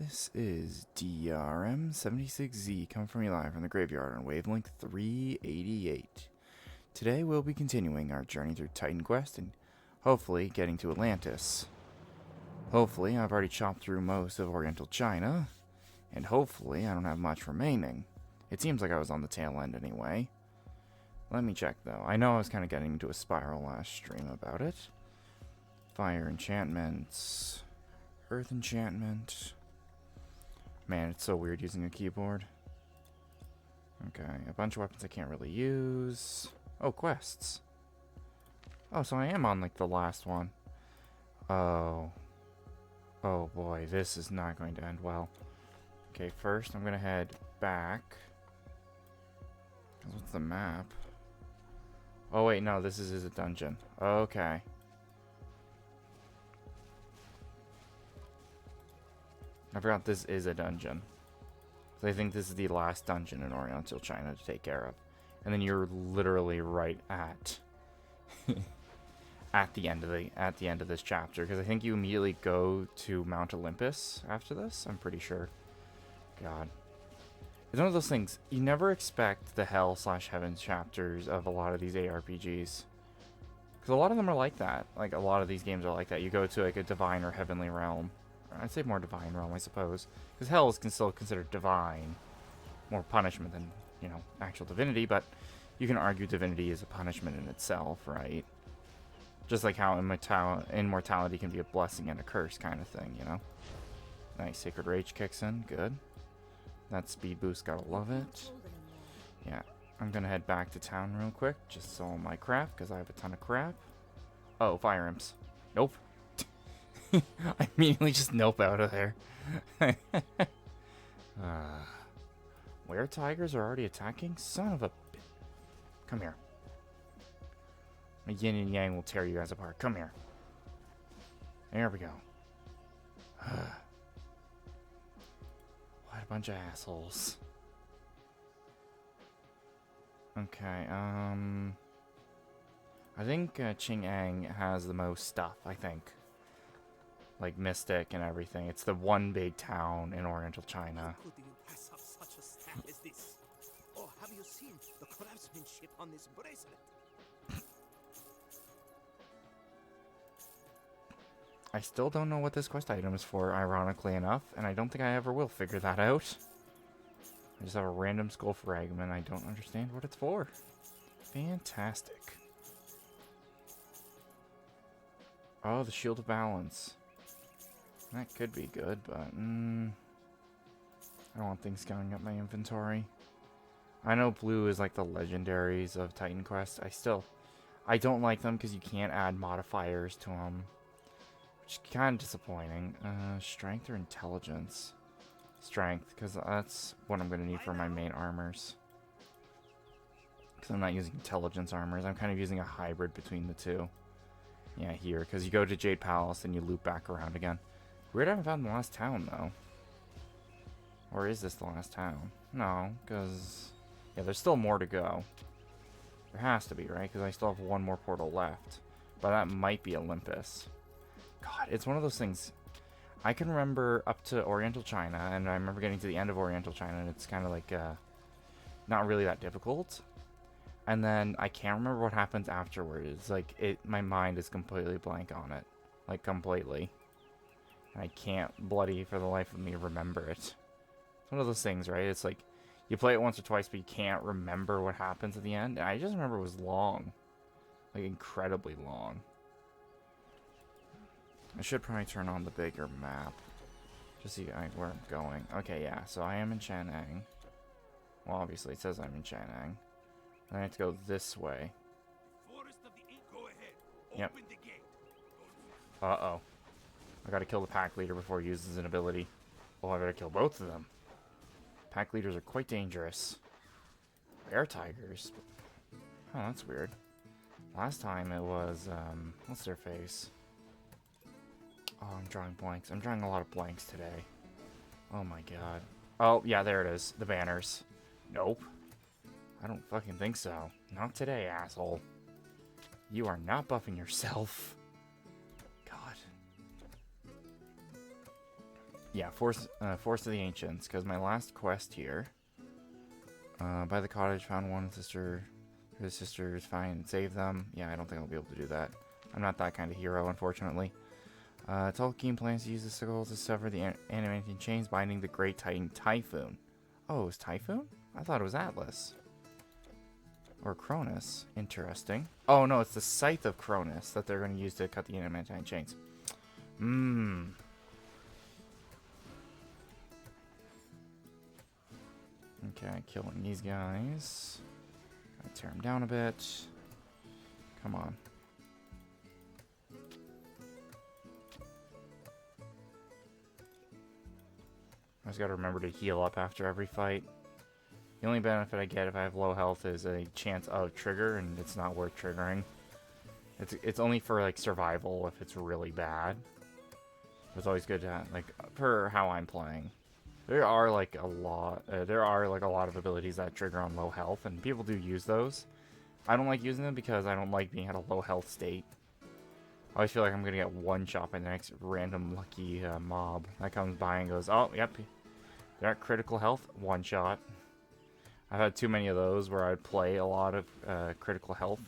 This is DRM76Z coming from you live from the graveyard on wavelength 388. Today we'll be continuing our journey through Titan Quest and hopefully getting to Atlantis. Hopefully I've already chopped through most of Oriental China, and hopefully I don't have much remaining. It seems like I was on the tail end anyway. Let me check though. I know I was kind of getting into a spiral last stream about it. Fire enchantments, earth enchantment. Man, it's so weird using a keyboard. Okay, a bunch of weapons I can't really use. Oh, quests. Oh, so I am on, like, the last one. Oh. Oh, boy, this is not going to end well. Okay, first I'm going to head back. What's the map? Oh, wait, no, this is a dungeon. Okay. I forgot this is a dungeon. So I think this is the last dungeon in Oriental China to take care of. And then you're literally right at at the end of this chapter, because I think you immediately go to Mount Olympus after this. I'm pretty sure. God. It's one of those things you never expect the hell/heaven chapters of a lot of these ARPGs. Because a lot of them are like that. Like a lot of these games are like that. You go to like a divine or heavenly realm. I'd say more divine realm, I suppose. Because hell is still considered divine. More punishment than, you know, actual divinity. But you can argue divinity is a punishment in itself, right? Just like how immortality can be a blessing and a curse kind of thing, you know? Nice. Sacred Rage kicks in. Good. That speed boost, gotta love it. Yeah. I'm gonna head back to town real quick. Just sell my crap, because I have a ton of crap. Oh, fire imps. Nope. I immediately just nope out of there. Where tigers are already attacking? Son of a... Come here. My yin and yang will tear you guys apart. Come here. There we go. What a bunch of assholes. Okay, I think Qing'an has the most stuff, I think. Like Mystic and everything. It's the one big town in Oriental China. Could you pass up such a staff as this? Or have you seen the craftsmanship on this bracelet? I still don't know what this quest item is for, ironically enough, and I don't think I ever will figure that out. I just have a random skull fragment. I don't understand what it's for. Fantastic. Oh, the Shield of Balance. That could be good, but I don't want things going up my inventory. I know blue is like the legendaries of Titan Quest. I don't like them because you can't add modifiers to them, which is kind of disappointing. Strength or intelligence? Strength, because that's what I'm going to need for my main armors. Because I'm not using intelligence armors. I'm kind of using a hybrid between the two. Yeah, here, because you go to Jade Palace and you loop back around again. Weird I haven't found the last town, though. Or is this the last town? No, because... Yeah, there's still more to go. There has to be, right? Because I still have one more portal left. But that might be Olympus. God, it's one of those things... I can remember up to Oriental China, and I remember getting to the end of Oriental China, and it's kind of like, not really that difficult. And then I can't remember what happens afterwards. Like, my mind is completely blank on it. Like, completely. I can't bloody for the life of me remember it. It's one of those things, right? It's like you play it once or twice, but you can't remember what happens at the end. And I just remember it was long, like incredibly long. I should probably turn on the bigger map, just see where I'm going. Okay, yeah. So I am in Chang'an. Well, obviously it says I'm in Chang'an. Then I have to go this way. Forest of the Ink, go ahead. Yep. Open the gate. Uh-oh. I gotta kill the pack leader before he uses an ability. Oh, I better kill both of them. Pack leaders are quite dangerous. Bear tigers? Oh, that's weird. Last time it was, what's their face? Oh, I'm drawing blanks. I'm drawing a lot of blanks today. Oh my god. Oh, yeah, there it is. The banners. Nope. I don't fucking think so. Not today, asshole. You are not buffing yourself. God. Yeah, Force of the Ancients, because my last quest here, by the cottage, found one sister, his sister is fine, and save them. Yeah, I don't think I'll be able to do that. I'm not that kind of hero, unfortunately. Tolkien plans to use the sickle to sever the animating chains binding the Great Titan Typhoon. Oh, it was Typhoon? I thought it was Atlas. Or Cronus. Interesting. Oh, no, it's the Scythe of Cronus that they're going to use to cut the animating chains. Okay, killing these guys. Gotta tear them down a bit. Come on. I just gotta remember to heal up after every fight. The only benefit I get if I have low health is a chance of trigger, and it's not worth triggering. It's only for like survival if it's really bad. It's always good to have, like, for how I'm playing. There are like a lot of abilities that trigger on low health, and people do use those. I don't like using them because I don't like being at a low health state. I always feel like I'm gonna get one shot by the next random lucky mob that comes by and goes, oh, yep, they're at critical health, one shot. I've had too many of those where I'd play a lot of critical health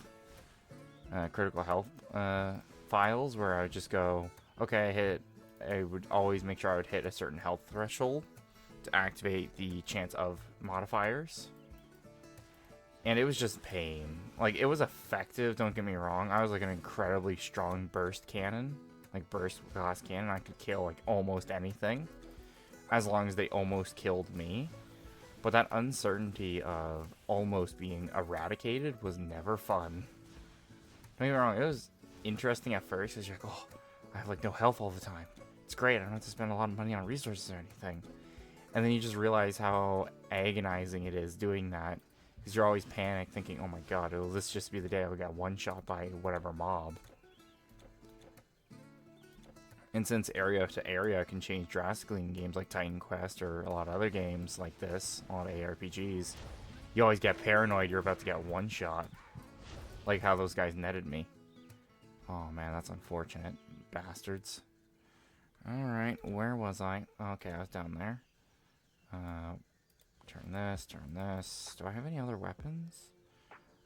files where I would just go, okay, I would always make sure I would hit a certain health threshold to activate the chance of modifiers. And it was just pain. Like, it was effective, don't get me wrong. I was like an incredibly strong burst cannon. Like, burst glass cannon. I could kill like almost anything. As long as they almost killed me. But that uncertainty of almost being eradicated was never fun. Don't get me wrong, it was interesting at first. Because you're like, oh, I have like no health all the time. It's great, I don't have to spend a lot of money on resources or anything. And then you just realize how agonizing it is doing that. Because you're always panicked thinking, oh my god, will this just be the day I will get one shot by whatever mob? And since area to area can change drastically in games like Titan Quest or a lot of other games like this, a lot of ARPGs, you always get paranoid you're about to get one shot. Like how those guys netted me. Oh man, that's unfortunate. Bastards. Alright, where was I? Okay, I was down there. Turn this, turn this. Do I have any other weapons?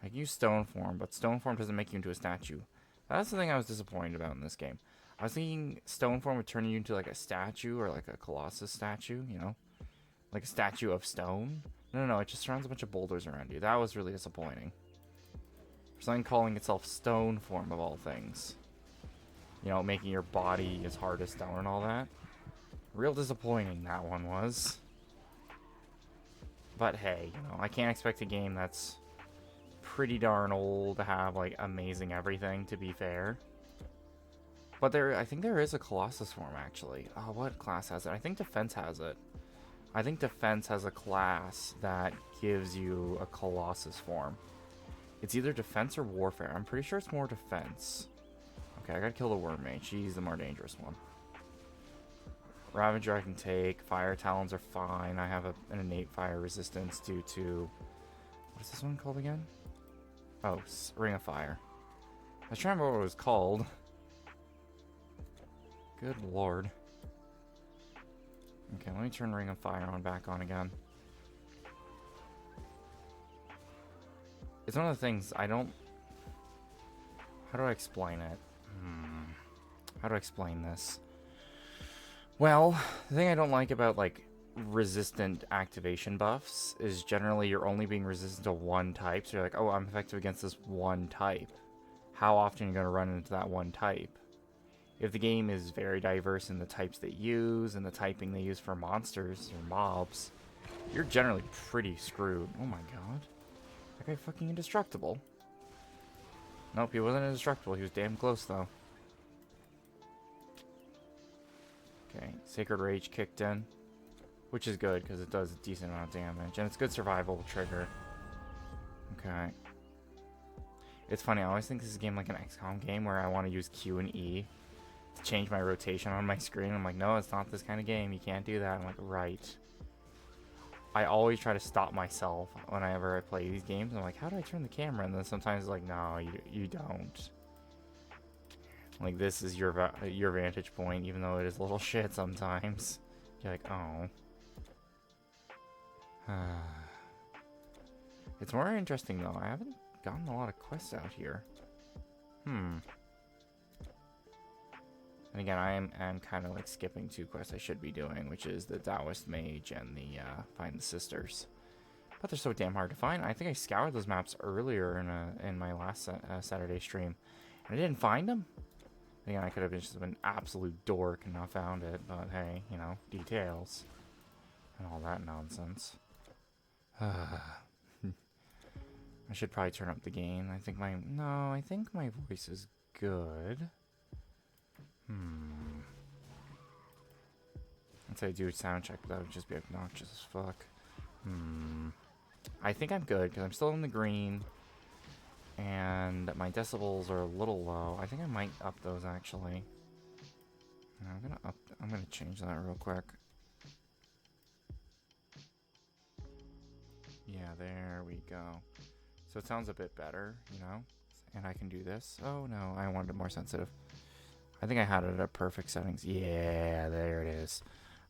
I can use stone form, but stone form doesn't make you into a statue. That's the thing I was disappointed about in this game. I was thinking stone form would turn you into like a statue or like a colossus statue, you know? Like a statue of stone. No, it just surrounds a bunch of boulders around you. That was really disappointing. For something calling itself stone form of all things. You know, making your body as hard as stone and all that. Real disappointing that one was. But hey, you know, I can't expect a game that's pretty darn old to have like amazing everything, to be fair. But I think there is a Colossus form actually. Oh, what class has it? I think Defense has it. I think Defense has a class that gives you a Colossus form. It's either Defense or Warfare. I'm pretty sure it's more Defense. Okay, I gotta kill the Worm Mage. She's the more dangerous one. Ravager I can take. Fire Talons are fine. I have an innate fire resistance due to... What's this one called again? Oh, Ring of Fire. I was trying to remember what it was called. Good lord. Okay, let me turn Ring of Fire back on again. It's one of the things I don't... How do I explain it? How do I explain this? Well, the thing I don't like about, like, resistant activation buffs is generally you're only being resistant to one type. So you're like, oh, I'm effective against this one type. How often are you going to run into that one type? If the game is very diverse in the types they use and the typing they use for monsters or mobs, you're generally pretty screwed. Oh my god. That guy fucking indestructible. Nope, he wasn't indestructible. He was damn close, though. Okay, Sacred Rage kicked in, which is good because it does a decent amount of damage, and it's good survival trigger. Okay. It's funny, I always think this is a game like an XCOM game where I want to use Q and E to change my rotation on my screen. I'm like, no, it's not this kind of game. You can't do that. I'm like, right. I always try to stop myself whenever I play these games. I'm like, how do I turn the camera? And then sometimes it's like, no, you don't. Like, this is your vantage point, even though it is a little shit sometimes. You're like, oh. It's more interesting though. I haven't gotten a lot of quests out here. And again, I am kind of like skipping 2 quests I should be doing, which is the Taoist Mage and the Find the Sisters. But they're so damn hard to find. I think I scoured those maps earlier in my last Saturday stream, and I didn't find them. Again, I could have just been an absolute dork and not found it, but hey, you know, details and all that nonsense. I should probably turn up the gain. I think my voice is good. I'd say do a sound check, but that would just be obnoxious as fuck. I think I'm good because I'm still in the green, and my decibels are a little low. I think I might up those actually. I'm gonna change that real quick. Yeah, there we go. So it sounds a bit better, you know? And I can do this. Oh no, I wanted it more sensitive. I think I had it at perfect settings. Yeah, there it is.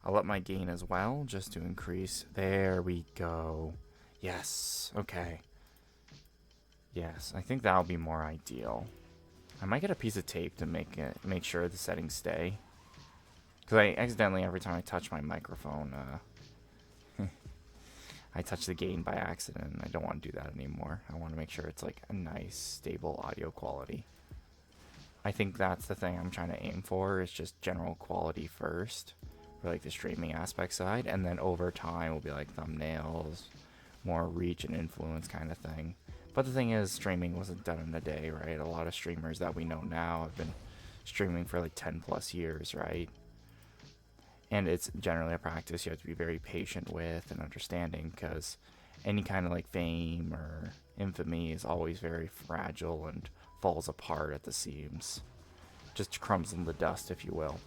I'll up my gain as well, just to increase. There we go. Yes, okay. Yes, I think that'll be more ideal. I might get a piece of tape to make sure the settings stay. Because I accidentally, every time I touch my microphone, I touch the gain by accident, and I don't want to do that anymore. I want to make sure it's like a nice, stable audio quality. I think that's the thing I'm trying to aim for, is just general quality first, for like the streaming aspect side, and then over time will be like thumbnails, more reach and influence kind of thing. But the thing is, streaming wasn't done in a day, right? A lot of streamers that we know now have been streaming for like 10 plus years, right? And it's generally a practice you have to be very patient with and understanding, because any kind of like fame or infamy is always very fragile and falls apart at the seams. Just crumbs in the dust, if you will.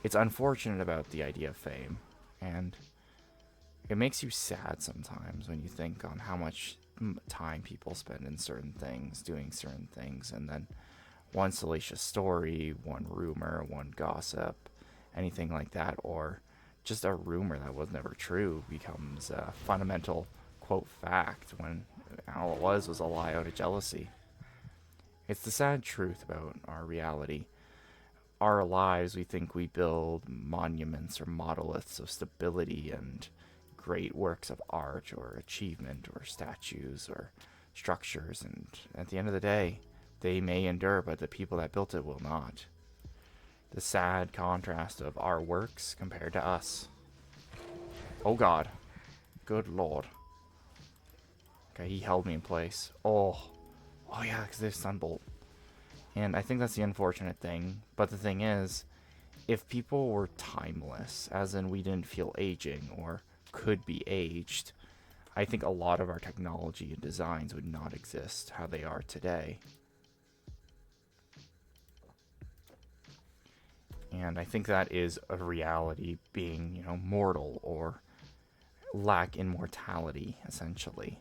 It's unfortunate about the idea of fame, and it makes you sad sometimes when you think on how much time people spend in certain things, doing certain things, and then one salacious story, one rumor, one gossip, anything like that, or just a rumor that was never true becomes a fundamental, quote, fact when all it was a lie out of jealousy. It's the sad truth about our reality. Our lives, we think we build monuments or monoliths of stability and great works of art or achievement or statues or structures, and at the end of the day, they may endure, but the people that built it will not. The sad contrast of our works compared to us. Oh god. Good lord. Okay, he held me in place. Oh yeah, because there's Sunbolt. And I think that's the unfortunate thing. But the thing is, if people were timeless, as in we didn't feel aging or could be aged, I think a lot of our technology and designs would not exist how they are today. And I think that is a reality, being, you know, mortal or lack immortality, essentially.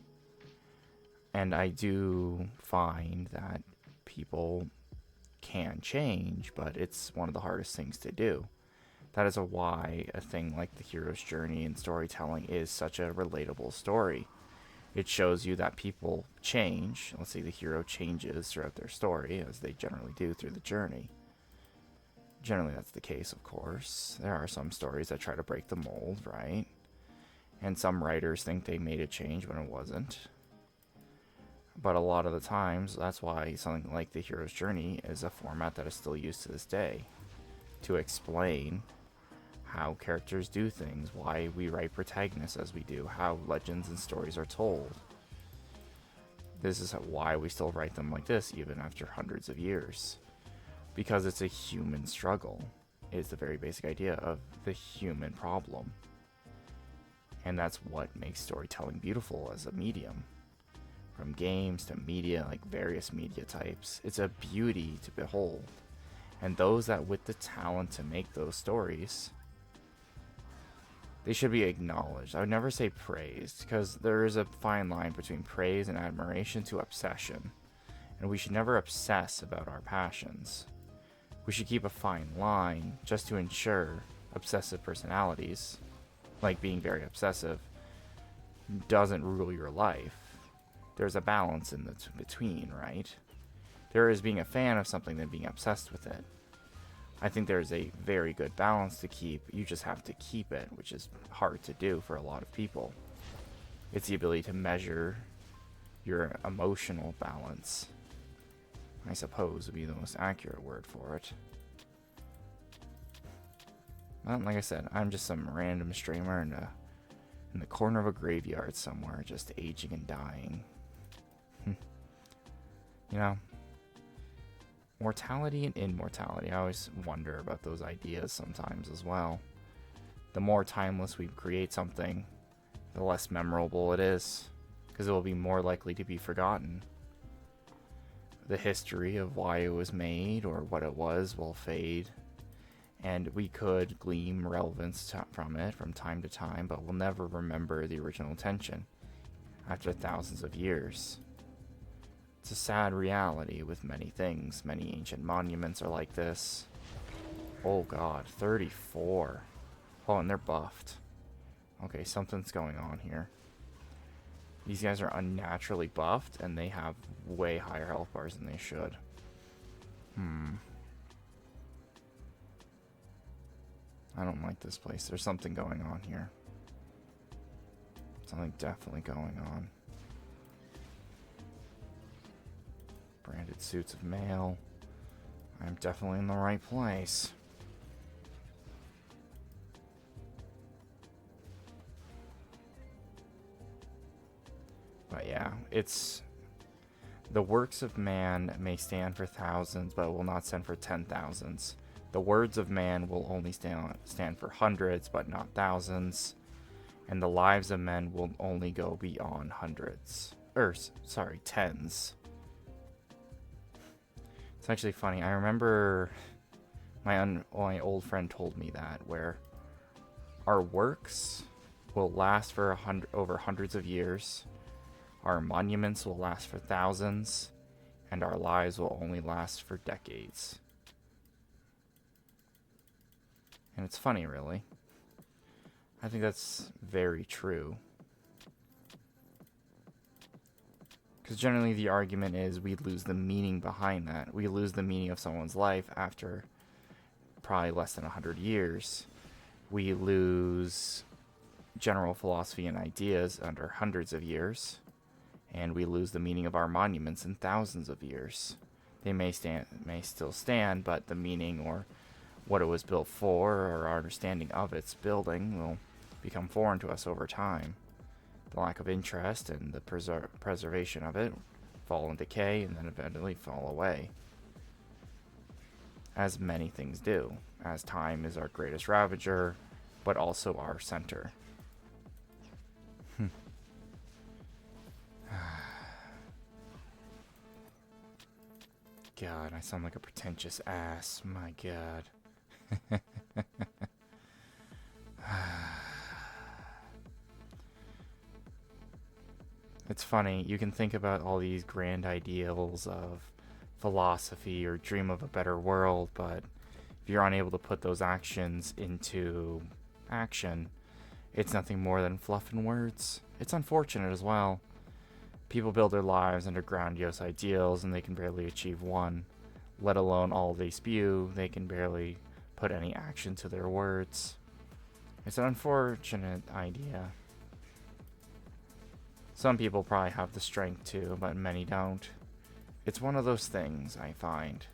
And I do find that people can change, but it's one of the hardest things to do. That is why a thing like the hero's journey and storytelling is such a relatable story. It shows you that people change. Let's say the hero changes throughout their story, as they generally do through the journey. Generally that's the case, of course. There are some stories that try to break the mold, right? And some writers think they made a change when it wasn't. But a lot of the times, that's why something like the hero's journey is a format that is still used to this day, to explain how characters do things, why we write protagonists as we do, how legends and stories are told. This is why we still write them like this, even after hundreds of years. Because it's a human struggle. It's the very basic idea of the human problem. And that's what makes storytelling beautiful as a medium. From games to media, like various media types, it's a beauty to behold. And those that with the talent to make those stories, they should be acknowledged. I would never say praised, because there is a fine line between praise and admiration to obsession. And we should never obsess about our passions. We should keep a fine line just to ensure obsessive personalities, like being very obsessive, doesn't rule your life. There's a balance in the between, right? There is being a fan of something than being obsessed with it. I think there's a very good balance to keep. You just have to keep it, which is hard to do for a lot of people. It's the ability to measure your emotional balance, I suppose would be the most accurate word for it. Well, like I said, I'm just some random streamer in the corner of a graveyard somewhere, just aging and dying. You know, mortality and immortality. I always wonder about those ideas sometimes as well. The more timeless we create something, the less memorable it is, because it will be more likely to be forgotten. The history of why it was made or what it was will fade, and we could glean relevance from it from time to time, but we'll never remember the original intention after thousands of years. It's a sad reality with many things. Many ancient monuments are like this. Oh god, 34. Oh, and they're buffed. Okay, something's going on here. These guys are unnaturally buffed, and they have way higher health bars than they should. I don't like this place. There's something going on here. Something definitely going on. Branded suits of mail. I'm definitely in the right place. But yeah, it's... The works of man may stand for thousands, but will not stand for 10,000s. The words of man will only stand for hundreds, but not thousands. And the lives of men will only go beyond hundreds. Sorry, tens. It's actually funny. I remember my old friend told me that, where our works will last for over hundreds of years, our monuments will last for thousands, and our lives will only last for decades. And it's funny, really. I think that's very true. Because generally the argument is we lose the meaning behind that. We lose the meaning of someone's life after probably less than 100 years. We lose general philosophy and ideas under hundreds of years. And we lose the meaning of our monuments in thousands of years. They may still stand, but the meaning or what it was built for or our understanding of its building will become foreign to us over time. The lack of interest and the preservation of it fall in decay and then eventually fall away. As many things do, as time is our greatest ravager, but also our center. God, I sound like a pretentious ass. My God. It's funny, you can think about all these grand ideals of philosophy or dream of a better world, but if you're unable to put those actions into action, it's nothing more than fluff and words. It's unfortunate as well. People build their lives under grandiose ideals and they can barely achieve one, let alone all they spew. They can barely put any action to their words. It's an unfortunate idea. Some people probably have the strength to, but many don't. It's one of those things, I find.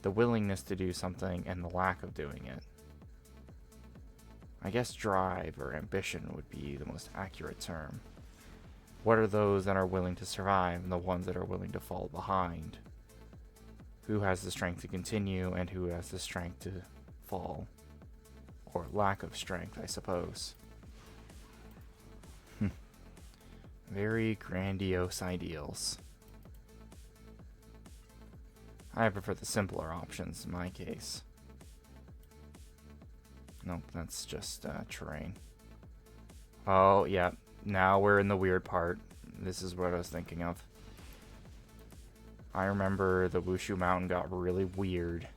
The willingness to do something and the lack of doing it. I guess drive or ambition would be the most accurate term. What are those that are willing to survive and the ones that are willing to fall behind? Who has the strength to continue and who has the strength to fall? Or lack of strength, I suppose. Very grandiose ideals. I prefer the simpler options in my case. Nope, that's just terrain. Oh, yeah. Now we're in the weird part. This is what I was thinking of. I remember the Wushu Mountain got really weird.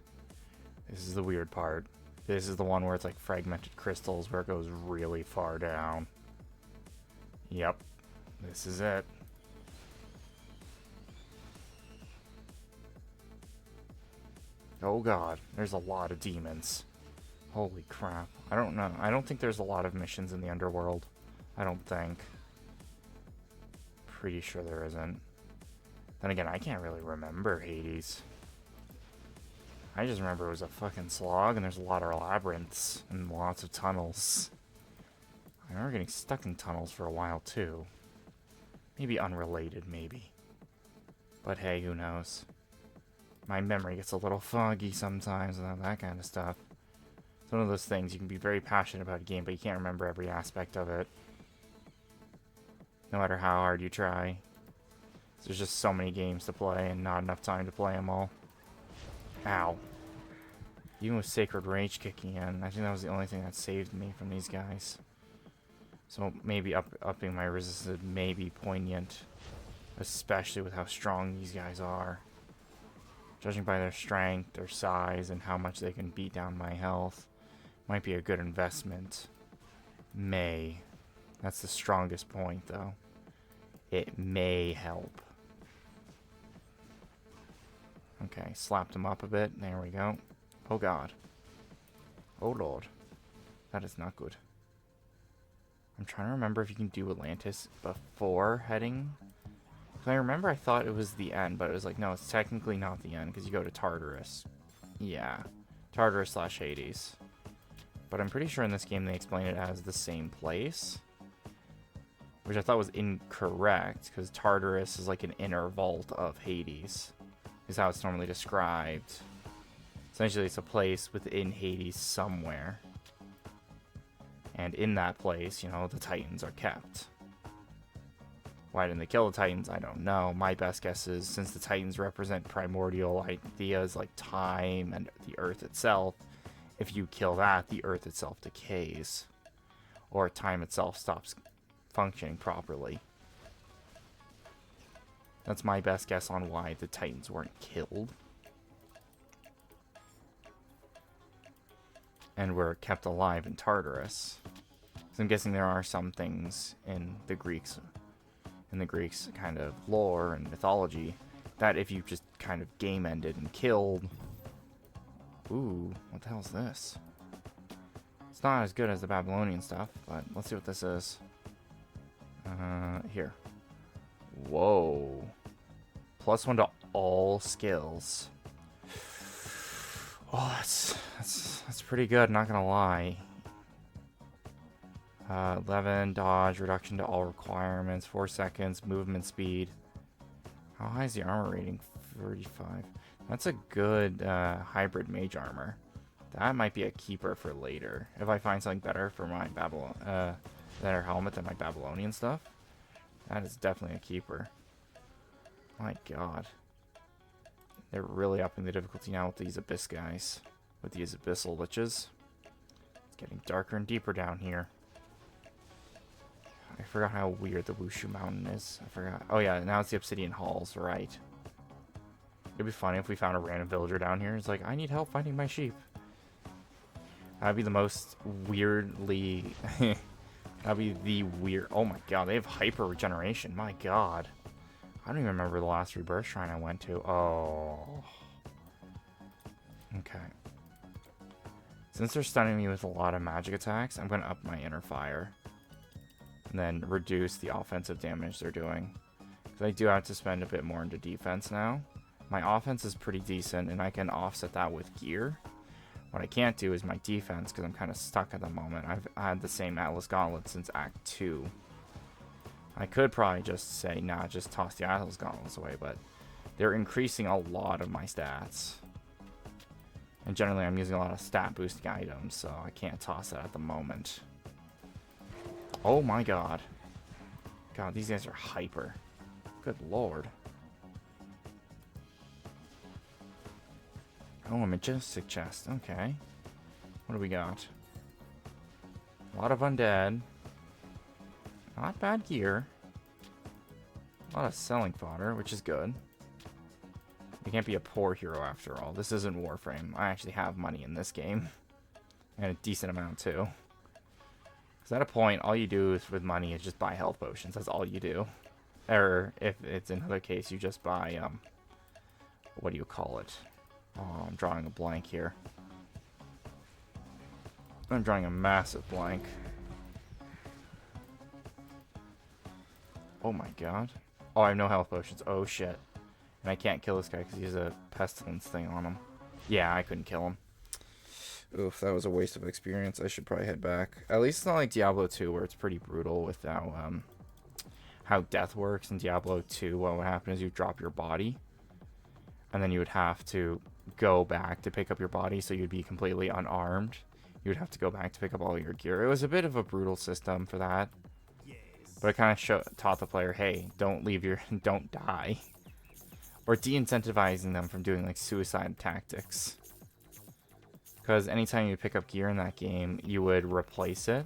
This is the weird part. This is the one where it's like fragmented crystals where it goes really far down. Yep. This is it. Oh god, there's a lot of demons. Holy crap. I don't know. I don't think there's a lot of missions in the underworld. I don't think. Pretty sure there isn't. Then again, I can't really remember Hades. I just remember it was a fucking slog and there's a lot of labyrinths and lots of tunnels. I remember getting stuck in tunnels for a while too. Maybe unrelated, maybe. But hey, who knows? My memory gets a little foggy sometimes and that kind of stuff. It's one of those things, you can be very passionate about a game, but you can't remember every aspect of it. No matter how hard you try. There's just so many games to play and not enough time to play them all. Ow. Even with Sacred Rage kicking in, I think that was the only thing that saved me from these guys. So maybe upping my resistance may be poignant. Especially with how strong these guys are. Judging by their strength, their size, and how much they can beat down my health. Might be a good investment. May. That's the strongest point, though. It may help. Okay, slapped him up a bit. There we go. Oh god. Oh lord. That is not good. I'm trying to remember if you can do Atlantis before heading. Because I remember I thought it was the end, but it was like, no, it's technically not the end because you go to Tartarus. Yeah. Tartarus / Hades. But I'm pretty sure in this game they explain it as the same place. Which I thought was incorrect, because Tartarus is like an inner vault of Hades. Is how it's normally described. Essentially, it's a place within Hades somewhere. And in that place, you know, the Titans are kept. Why didn't they kill the Titans? I don't know. My best guess is, since the Titans represent primordial ideas like time and the Earth itself, if you kill that, the Earth itself decays. Or time itself stops functioning properly. That's my best guess on why the Titans weren't killed. And were kept alive in Tartarus. So I'm guessing there are some things in the Greeks kind of lore and mythology that if you just kind of game ended and killed. Ooh, what the hell is this? It's not as good as the Babylonian stuff, but let's see what this is. Here. Whoa. +1 to all skills. Oh, that's pretty good, not gonna lie. 11 dodge, reduction to all requirements, 4 seconds, movement speed. How high is the armor rating? 35. That's a good hybrid mage armor. That might be a keeper for later. If I find something better for my better helmet than my Babylonian stuff, that is definitely a keeper. My god. They're really upping the difficulty now with these abyss guys. With these abyssal liches. It's getting darker and deeper down here. I forgot how weird the Wushu Mountain is. I forgot. Oh yeah, now it's the Obsidian Halls, right. It'd be funny if we found a random villager down here. It's like, I need help finding my sheep. That'd be the most weirdly... That'd be the weird... Oh my god, they have hyper regeneration. My god. I don't even remember the last rebirth shrine I went to. Oh. Okay. Since they're stunning me with a lot of magic attacks, I'm going to up my inner fire. And then reduce the offensive damage they're doing. Because I do have to spend a bit more into defense now. My offense is pretty decent, and I can offset that with gear. What I can't do is my defense, because I'm kind of stuck at the moment. I've had the same Atlas Gauntlet since Act 2. I could probably just say, nah, just toss the Atlas Gauntlets away, but they're increasing a lot of my stats. And generally, I'm using a lot of stat boosting items, so I can't toss that at the moment. Oh my god. God, these guys are hyper. Good lord. Oh, a majestic chest. Okay. What do we got? A lot of undead. Not bad gear. A lot of selling fodder, which is good. You can't be a poor hero after all. This isn't Warframe. I actually have money in this game. And a decent amount, too. Because at a point, all you do is, with money is just buy health potions. That's all you do. Or, if it's another case, you just buy, what do you call it? Oh, I'm drawing a blank here. I'm drawing a massive blank. Oh my god. Oh, I have no health potions. Oh shit. And I can't kill this guy because he has a pestilence thing on him. Yeah, I couldn't kill him. Oof, that was a waste of experience. I should probably head back. At least it's not like Diablo 2 where it's pretty brutal with how death works. In Diablo 2, what would happen is you drop your body. And then you would have to go back to pick up your body, so you'd be completely unarmed. You would have to go back to pick up all your gear. It was a bit of a brutal system for that. But it kind of taught the player, hey, don't die. Or de-incentivizing them from doing like suicide tactics. Because anytime you pick up gear in that game, you would replace it.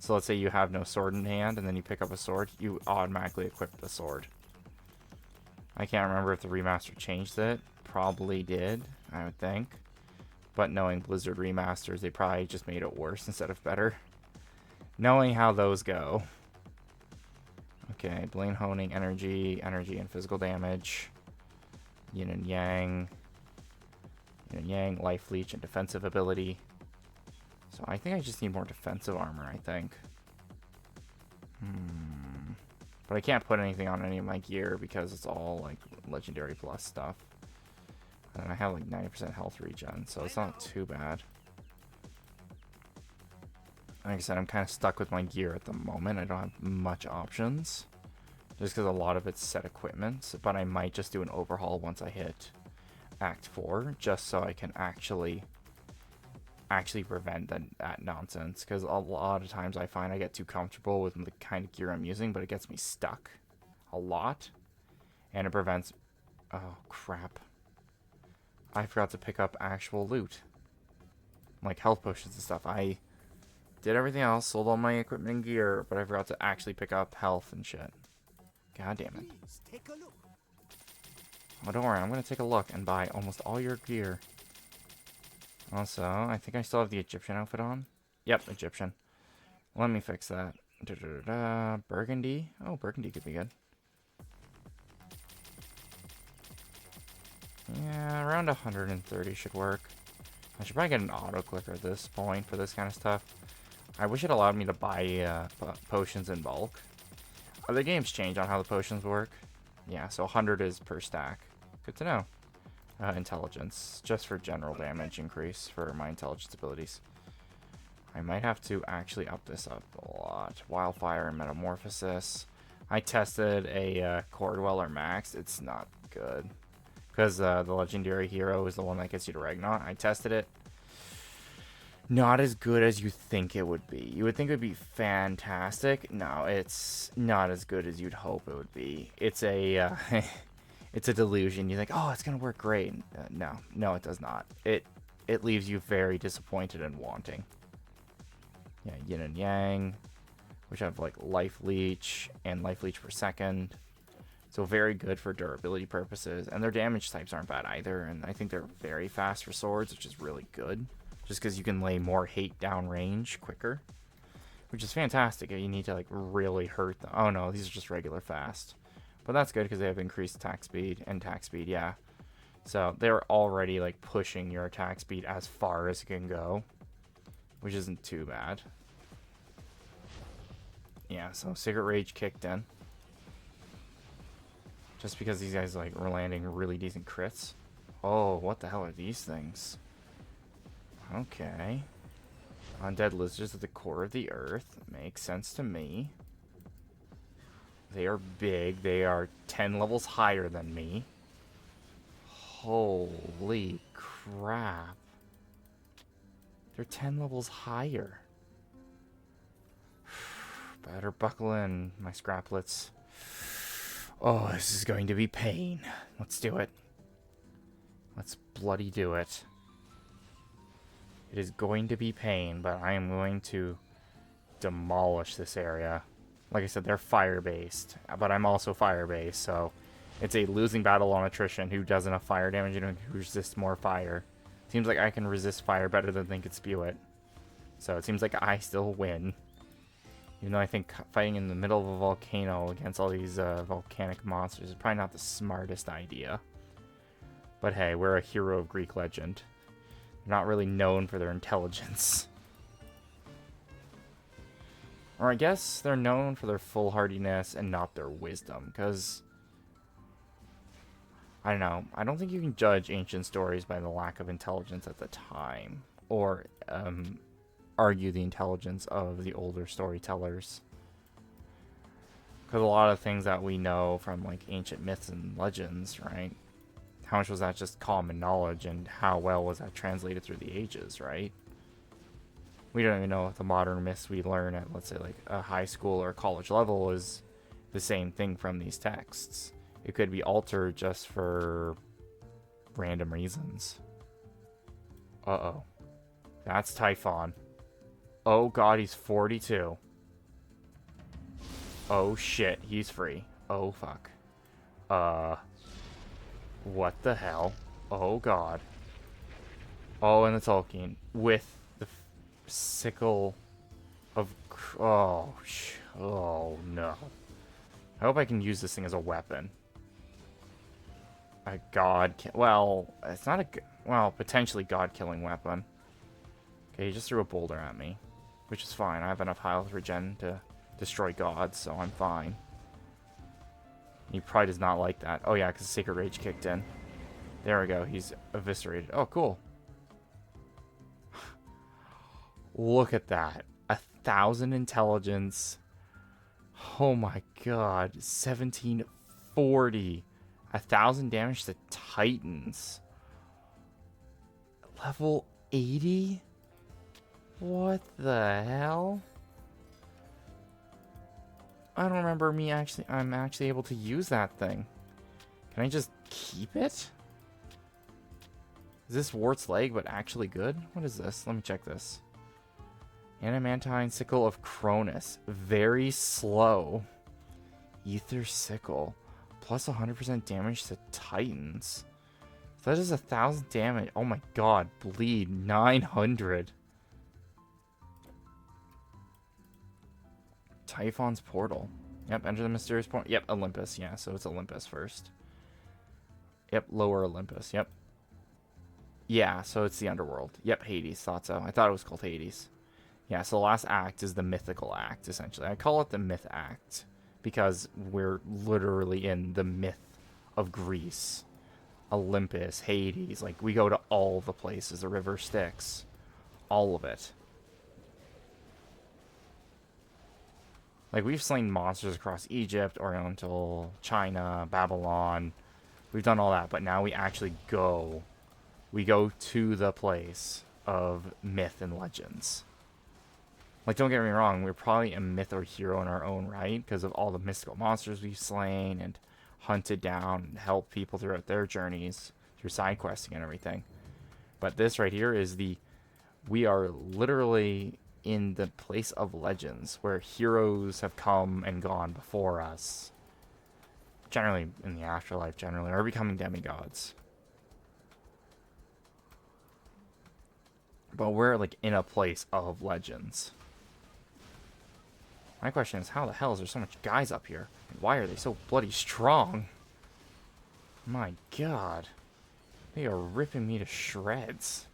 So let's say you have no sword in hand, and then you pick up a sword, you automatically equip the sword. I can't remember if the remaster changed it. Probably did, I would think. But knowing Blizzard remasters, they probably just made it worse instead of better. Knowing how those go. Okay, Blade Honing, energy, and physical damage. Yin and Yang. Yin and Yang, Life Leech, and defensive ability. So I think I just need more defensive armor, I think. But I can't put anything on any of my gear because it's all like Legendary Plus stuff. And I have like 90% health regen, so it's not too bad. Like I said, I'm kind of stuck with my gear at the moment. I don't have much options. Just because a lot of it's set equipment. But I might just do an overhaul once I hit Act 4. Just so I can actually prevent that nonsense. Because a lot of times I find I get too comfortable with the kind of gear I'm using. But it gets me stuck a lot. And it prevents... Oh, crap. I forgot to pick up actual loot. Like health potions and stuff. I did everything else, sold all my equipment and gear, but I forgot to actually pick up health and shit. God damn it. Take a look. Oh, don't worry, I'm gonna take a look and buy almost all your gear. Also, I think I still have the Egyptian outfit on. Yep, Egyptian. Let me fix that. Burgundy. Oh, Burgundy could be good. Yeah, around 130 should work. I should probably get an auto clicker at this point for this kind of stuff. I wish it allowed me to buy potions in bulk. The game's changed on how the potions work. Yeah, so 100 is per stack. Good to know. Intelligence, just for general damage increase for my intelligence abilities. I might have to actually up this up a lot. Wildfire and Metamorphosis. I tested a Core Dweller Max. It's not good. Because the legendary hero is the one that gets you to Ragnarok. I tested it. Not as good as you think it would be. You would think it would be fantastic. No, it's not as good as you'd hope it would be. It's a it's a delusion. You think, oh, it's gonna work great. No, it does not. It leaves you very disappointed and wanting. Yeah, Yin and Yang, which have like Life Leech and Life Leech per second. So very good for durability purposes. And their damage types aren't bad either. And I think they're very fast for swords, which is really good. Just because you can lay more hate down range quicker. Which is fantastic. You need to like really hurt them. Oh no, these are just regular fast. But that's good because they have increased attack speed and attack speed, yeah. So they're already like pushing your attack speed as far as it can go. Which isn't too bad. Yeah, so Secret Rage kicked in. Just because these guys like were landing really decent crits. Oh, what the hell are these things? Okay. Undead lizards at the core of the earth. Makes sense to me. They are big. They are 10 levels higher than me. Holy crap. They're 10 levels higher. Better buckle in, my scraplets. Oh, this is going to be pain. Let's do it. Let's bloody do it. It is going to be pain, but I am going to demolish this area. Like I said, they're fire-based, but I'm also fire-based, so it's a losing battle on attrition. Who does enough fire damage and who resists more fire. Seems like I can resist fire better than they can spew it. So it seems like I still win. Even though I think fighting in the middle of a volcano against all these volcanic monsters is probably not the smartest idea. But hey, we're a hero of Greek legend. They're not really known for their intelligence. Or I guess they're known for their foolhardiness and not their wisdom, because I don't know. I don't think you can judge ancient stories by the lack of intelligence at the time, or argue the intelligence of the older storytellers. Because a lot of things that we know from like ancient myths and legends, right? How much was that just common knowledge, and how well was that translated through the ages, right? We don't even know if the modern myths we learn at, let's say, like a high school or college level is the same thing from these texts. It could be altered just for random reasons. Uh-oh. That's Typhon. Oh god, he's 42. Oh shit, he's free. Oh fuck. What the hell? Oh god. Oh, and the Tolkien with the sickle of... Oh no. I hope I can use this thing as a weapon. A god... Well, it's not a... Well, potentially god-killing weapon. Okay, he just threw a boulder at me. Which is fine. I have enough health regen to destroy gods, so I'm fine. He probably does not like that. Oh yeah, because Sacred Rage kicked in. There we go. He's eviscerated. Oh, cool. Look at that. 1,000 intelligence. Oh my god. 1740. 1,000 damage to Titans. Level 80? What the hell? I don't remember me actually... I'm actually able to use that thing. Can I just keep it? Is this Wart's Leg, but actually good? What is this? Let me check this. Adamantine Sickle of Cronus. Very slow. Ether Sickle. Plus 100% damage to Titans. So that is 1,000 damage. Oh my god. Bleed. 900. Typhon's Portal. Yep, enter the mysterious portal. Yep, Olympus. Yeah, so it's Olympus first. Yep, lower Olympus. Yep. Yeah, so it's the underworld. Yep, Hades. Thought so. I thought it was called Hades. Yeah, so the last act is the mythical act, essentially. I call it the myth act because we're literally in the myth of Greece. Olympus, Hades. Like, we go to all the places. The river Styx. All of it. Like, we've slain monsters across Egypt, Oriental, China, Babylon. We've done all that, but now we actually go. We go to the place of myth and legends. Like, don't get me wrong, we're probably a myth or hero in our own right, because of all the mystical monsters we've slain and hunted down and helped people throughout their journeys, through side questing and everything. But this right here is we are literally in the place of legends, where heroes have come and gone before us. Generally, in the afterlife, generally, or becoming demigods. But we're, like, in a place of legends. My question is, how the hell is there so much guys up here? And why are they so bloody strong? My god. They are ripping me to shreds.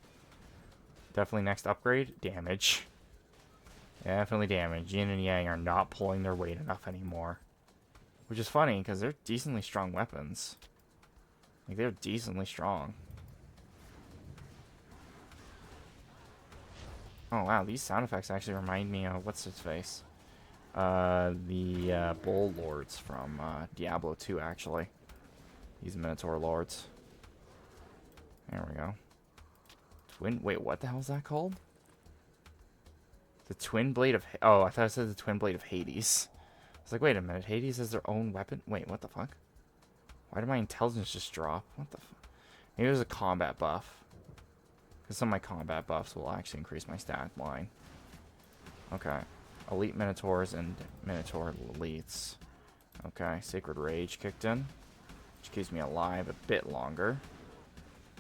Definitely next upgrade, damage. Definitely damage. Yin and Yang are not pulling their weight enough anymore. Which is funny, because they're decently strong weapons. Like, they're decently strong. Oh, wow. These sound effects actually remind me of... What's his face? The Bull Lords from Diablo 2, actually. These Minotaur Lords. There we go. Wait, what the hell is that called? The Twin Blade of... Oh, I thought it said the Twin Blade of Hades. I was like, wait a minute. Hades has their own weapon? Wait, what the fuck? Why did my intelligence just drop? What the fuck? Maybe there's a combat buff. Because some of my combat buffs will actually increase my stat line. Okay. Elite Minotaurs and Minotaur Elites. Okay, Sacred Rage kicked in. Which keeps me alive a bit longer.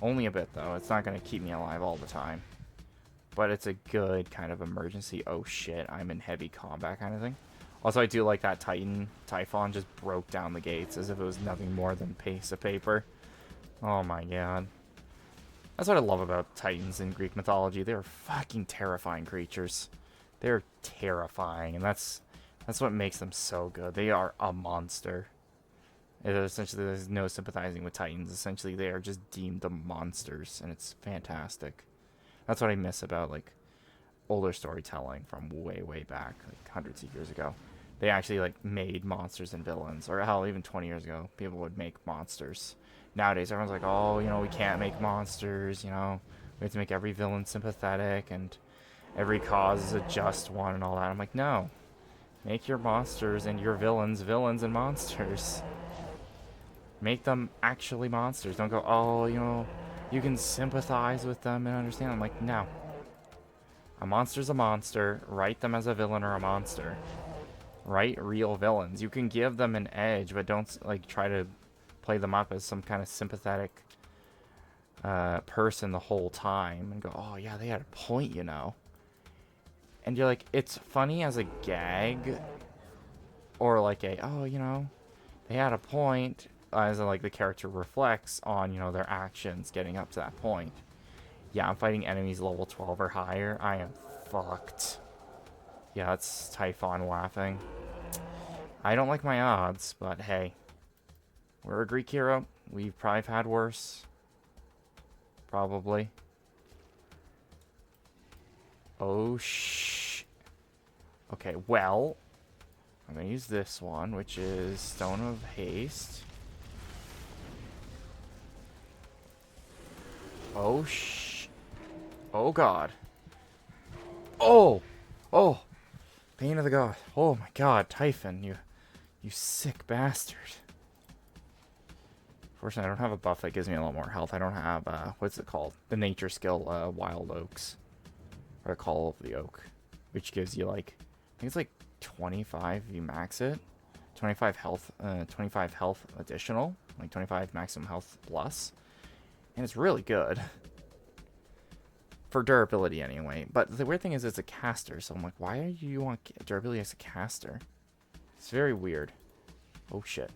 Only a bit, though. It's not going to keep me alive all the time. but it's a good kind of emergency, oh shit, I'm in heavy combat kind of thing. Also, I do like that Typhon just broke down the gates as if it was nothing more than a piece of paper. Oh my god. That's what I love about Titans in Greek mythology. They're fucking terrifying creatures. They're terrifying, and that's what makes them so good. They are a monster. Essentially, there's no sympathizing with Titans. Essentially, they are just deemed the monsters, and it's fantastic. That's what I miss about, like, older storytelling from way, way back, like hundreds of years ago. They actually, like, made monsters and villains. Or, hell, even 20 years ago, people would make monsters. Nowadays, everyone's like, oh, you know, we can't make monsters, you know. We have to make every villain sympathetic, and every cause is a just one, and all that. I'm like, no. Make your monsters and your villains and monsters. Make them actually monsters. Don't go, oh, you know, you can sympathize with them and understand. I'm like, no. A monster's a monster. Write them as a villain or a monster. Write real villains. You can give them an edge, but don't, like, try to play them up as some kind of sympathetic person the whole time and go, oh, yeah, they had a point, you know. And you're like, it's funny as a gag or like a, oh, you know, they had a point, as in, like, the character reflects on, you know, their actions getting up to that point. Yeah, I'm fighting enemies level 12 or higher. I am fucked. Yeah, that's Typhon laughing. I don't like my odds, but hey. We're a Greek hero. We've probably had worse. Probably. Oh, shh. Okay, well. I'm going to use this one, which is Stone of Haste. Oh, shh. Oh, God. Oh! Oh! Pain of the God. Oh, my God. Typhon, you sick bastard. Fortunately, I don't have a buff that gives me a lot more health. I don't have, what's it called? The nature skill, Wild Oaks. Or Call of the Oak. Which gives you, like, I think it's like 25 if you max it. 25 health additional. Like 25 maximum health plus. And it's really good. For durability anyway. But the weird thing is it's a caster. So I'm like, why do you want durability as a caster? It's very weird. Oh shit.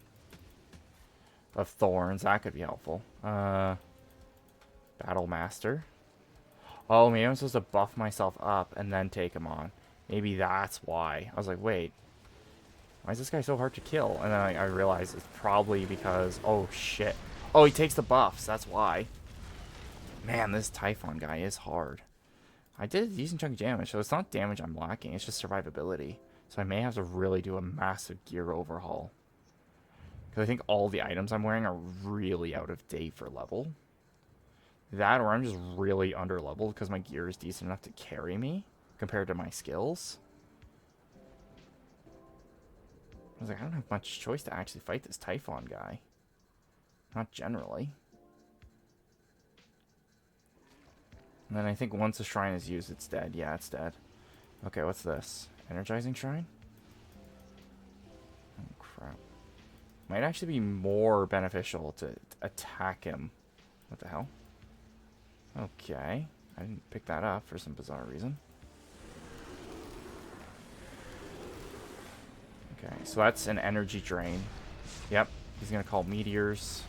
Of thorns, that could be helpful. Battle Master. Oh, maybe I'm supposed to buff myself up and then take him on. Maybe that's why. I was like, wait. Why is this guy so hard to kill? And then I realized it's probably because... Oh, shit. Oh, he takes the buffs. That's why. Man, this Typhon guy is hard. I did a decent chunk of damage, so it's not damage I'm lacking. It's just survivability. So I may have to really do a massive gear overhaul. Because I think all the items I'm wearing are really out of date for level. That, or I'm just really under leveled because my gear is decent enough to carry me compared to my skills. I was like, I don't have much choice to actually fight this Typhon guy. Not generally. And then I think once the shrine is used, it's dead. Yeah, it's dead. Okay, what's this? Energizing shrine? Oh, crap. Might actually be more beneficial to attack him. What the hell? Okay. I didn't pick that up for some bizarre reason. Okay, so that's an energy drain. Yep, he's going to call meteors.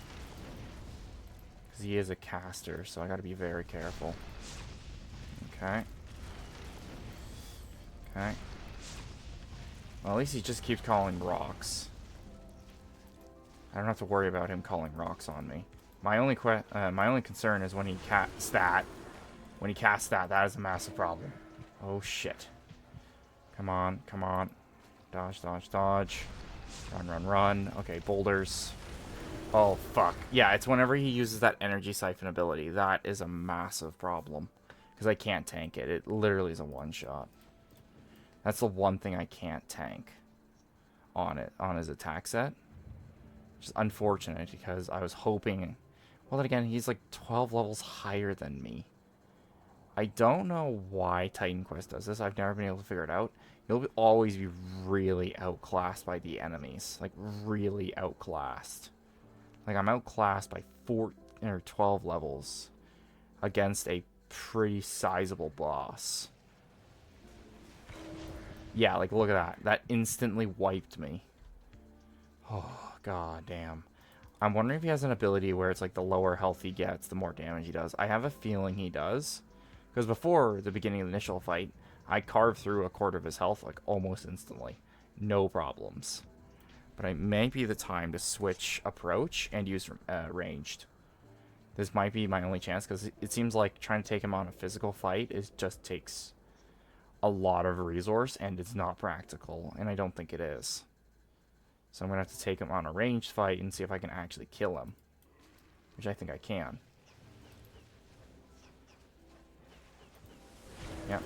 Because he is a caster, so I got to be very careful. Okay. Okay. Well, at least he just keeps calling rocks. I don't have to worry about him calling rocks on me. My only concern is when he casts that. When he casts that, that is a massive problem. Oh, shit. Come on, come on. Dodge, dodge, dodge. Run, run, run. Okay, boulders. Oh, fuck. Yeah, it's whenever he uses that energy siphon ability. That is a massive problem. Because I can't tank it. It literally is a one-shot. That's the one thing I can't tank on it, on his attack set. Which is unfortunate because I was hoping... Well, then again, he's like 12 levels higher than me. I don't know why Titan Quest does this. I've never been able to figure it out. You'll always be really outclassed by the enemies. Like, really outclassed. Like, I'm outclassed by 4 or 12 levels against a pretty sizable boss. Yeah, like, look at that. That instantly wiped me. Oh, god damn. I'm wondering if he has an ability where it's like the lower health he gets, the more damage he does. I have a feeling he does. Because before the beginning of the initial fight, I carved through a quarter of his health like almost instantly. No problems. But it might be the time to switch approach and use ranged. This might be my only chance because it seems like trying to take him on a physical fight just takes a lot of resource and it's not practical. And I don't think it is. So I'm going to have to take him on a ranged fight and see if I can actually kill him. Which I think I can. Yep.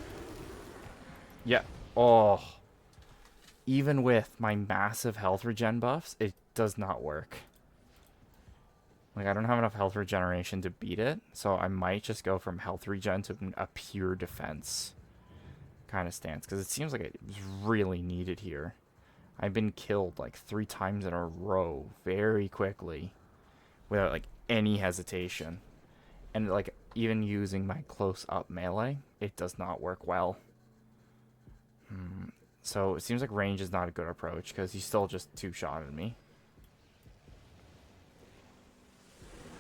Yeah. Oh. Even with my massive health regen buffs, it does not work. Like, I don't have enough health regeneration to beat it. So I might just go from health regen to a pure defense kind of stance. Because it seems like it was really needed here. I've been killed like 3 times in a row very quickly without like any hesitation. And like even using my close-up melee, it does not work well. So it seems like range is not a good approach because he's still just 2-shotted me.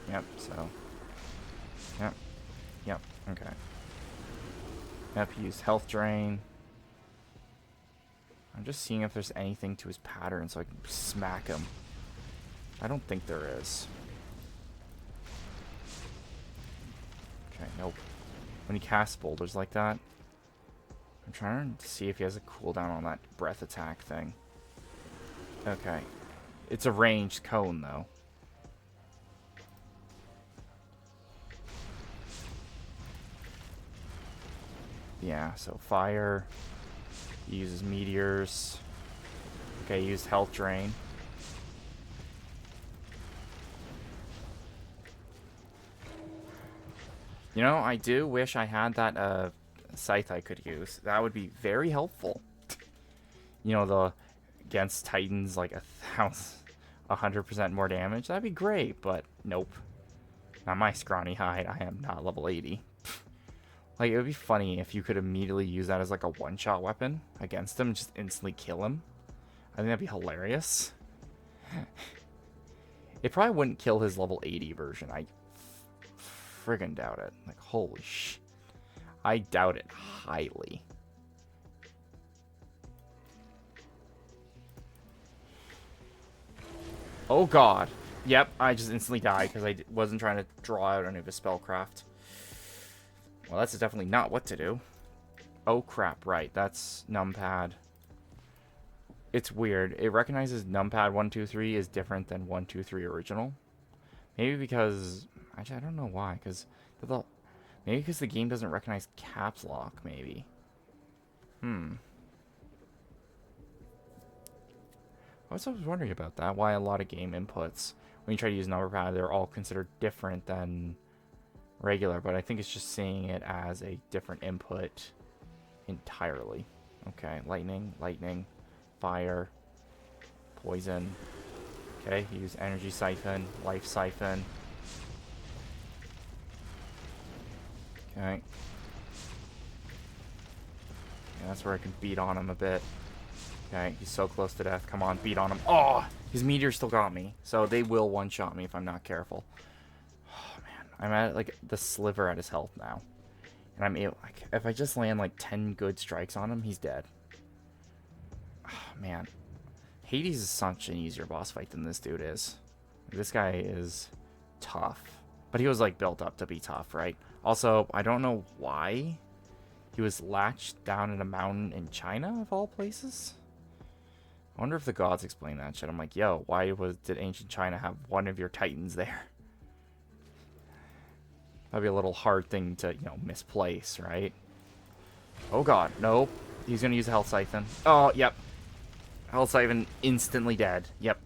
Yep, so. Yep. Yep, okay. Yep, he used health drain. I'm just seeing if there's anything to his pattern so I can smack him. I don't think there is. Okay, nope. When he casts boulders like that, I'm trying to see if he has a cooldown on that breath attack thing. Okay. It's a ranged cone, though. Yeah, so fire. He uses meteors. Okay, he used health drain. You know, I do wish I had that scythe I could use. That would be very helpful. You know, the against Titans like 100% more damage. That'd be great, but nope. Not my scrawny hide. I am not level 80. Like, it would be funny if you could immediately use that as like a one-shot weapon against him and just instantly kill him. I think that'd be hilarious. It probably wouldn't kill his level 80 version. I friggin' doubt it. Like, holy sh... I doubt it highly. Oh god. Yep, I just instantly died because I wasn't trying to draw out any of his spellcraft. Well, that's definitely not what to do. Oh crap, right. That's numpad. It's weird. It recognizes numpad 1, 2, 3 is different than 1, 2, 3 original. Maybe because... Actually, I don't know why. Maybe because the game doesn't recognize caps lock, maybe. I was wondering about that. Why a lot of game inputs, when you try to use number pad, they're all considered different than regular. But I think it's just seeing it as a different input entirely. Okay, lightning, fire, poison. Okay, use energy siphon, life siphon. Okay. Yeah, that's where I can beat on him a bit. Okay, he's so close to death. Come on, beat on him. Oh, his meteor still got me. So they will one-shot me if I'm not careful. Oh, man. I'm at, like, the sliver at his health now. And I'm able... Like, if I just land, like, 10 good strikes on him, he's dead. Oh, man. Hades is such an easier boss fight than this dude is. This guy is tough. But he was, like, built up to be tough, right? Also, I don't know why he was latched down in a mountain in China, of all places. I wonder if the gods explain that shit. I'm like, yo, why did ancient China have one of your titans there? That'd be a little hard thing to, you know, misplace, right? Oh god, nope. He's gonna use a health siphon. Oh, yep. Health siphon instantly dead. Yep.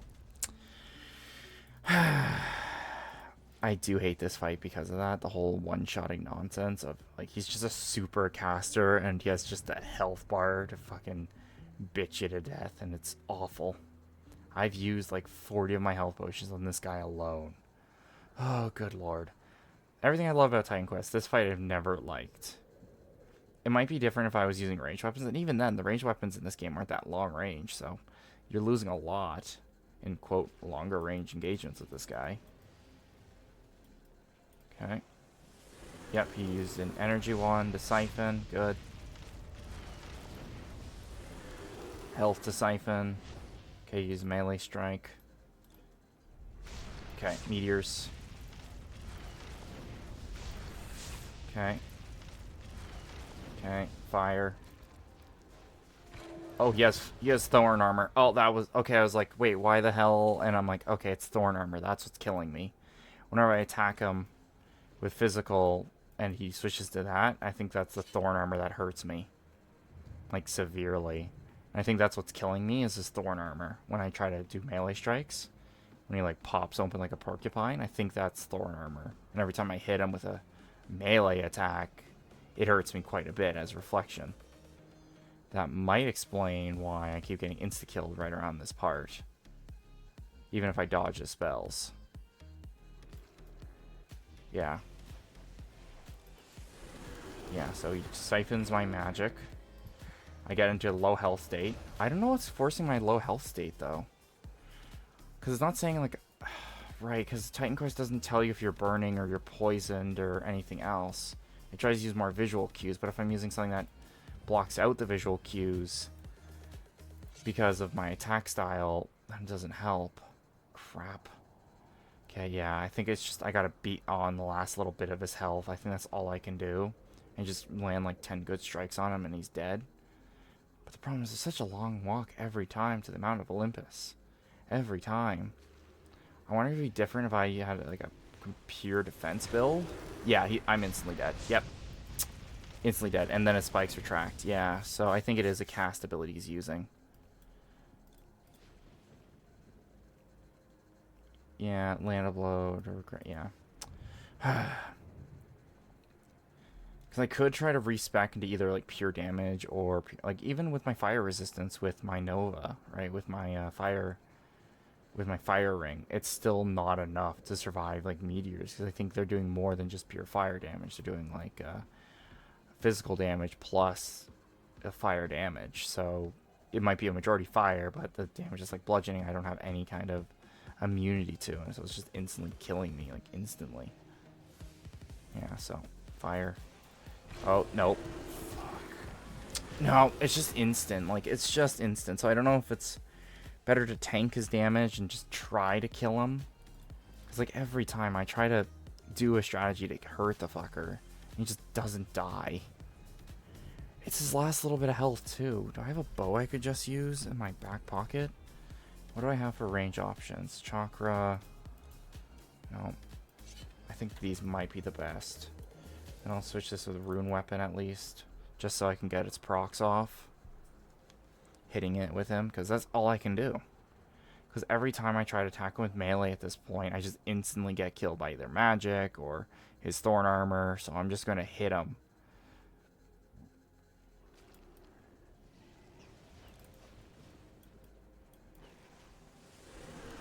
I do hate this fight because of that. The whole one-shotting nonsense of, like, he's just a super caster and he has just a health bar to fucking bitch you to death, and it's awful. I've used, like, 40 of my health potions on this guy alone. Oh, good lord. Everything I love about Titan Quest, this fight I've never liked. It might be different if I was using ranged weapons, and even then, the ranged weapons in this game aren't that long range, so you're losing a lot in, quote, longer range engagements with this guy. Okay. Yep, he used an energy one to siphon. Good. Health to siphon. Okay, use melee strike. Okay, meteors. Okay. Okay, fire. Oh, he has thorn armor. Oh, that was okay. I was like, wait, why the hell? And I'm like, okay, it's thorn armor. That's what's killing me. Whenever I attack him with physical and he switches to that, I think that's the thorn armor that hurts me, like severely. And I think that's what's killing me is his thorn armor. When I try to do melee strikes, when he like pops open like a porcupine, I think that's thorn armor. And every time I hit him with a melee attack, it hurts me quite a bit as reflection. That might explain why I keep getting insta-killed right around this part. Even if I dodge his spells. Yeah. Yeah, so he siphons my magic. I get into a low health state. I don't know what's forcing my low health state, though. Because it's not saying, like... Right, because Titan Quest doesn't tell you if you're burning or you're poisoned or anything else. It tries to use more visual cues, but if I'm using something that blocks out the visual cues because of my attack style, that doesn't help. Crap. Okay, yeah, I think it's just I gotta beat on the last little bit of his health. I think that's all I can do. And just land like 10 good strikes on him and he's dead. But the problem is it's such a long walk every time to the Mount of Olympus. Every time. I wonder if it'd be different if I had like a pure defense build. Yeah, I'm instantly dead. Yep. Instantly dead. And then his spikes retract. Yeah, so I think it is a cast ability he's using. Yeah, land of load or yeah. Because I could try to respec into either like pure damage or like even with my fire resistance with my Nova, right? With my fire ring, it's still not enough to survive like meteors because I think they're doing more than just pure fire damage. They're doing like physical damage plus fire damage. So it might be a majority fire, but the damage is like bludgeoning. I don't have any kind of immunity to, and so it's just instantly killing me, like instantly. Yeah, so fire. Oh no. Fuck. No, it's just instant. Like it's just instant. So I don't know if it's better to tank his damage and just try to kill him. Because like every time I try to do a strategy to hurt the fucker, he just doesn't die. It's his last little bit of health too. Do I have a bow I could just use in my back pocket? What do I have for range options? Chakra. No. I think these might be the best. And I'll switch this with a rune weapon at least. Just so I can get its procs off. Hitting it with him. Because that's all I can do. Because every time I try to attack him with melee at this point, I just instantly get killed by either magic or his thorn armor. So I'm just going to hit him.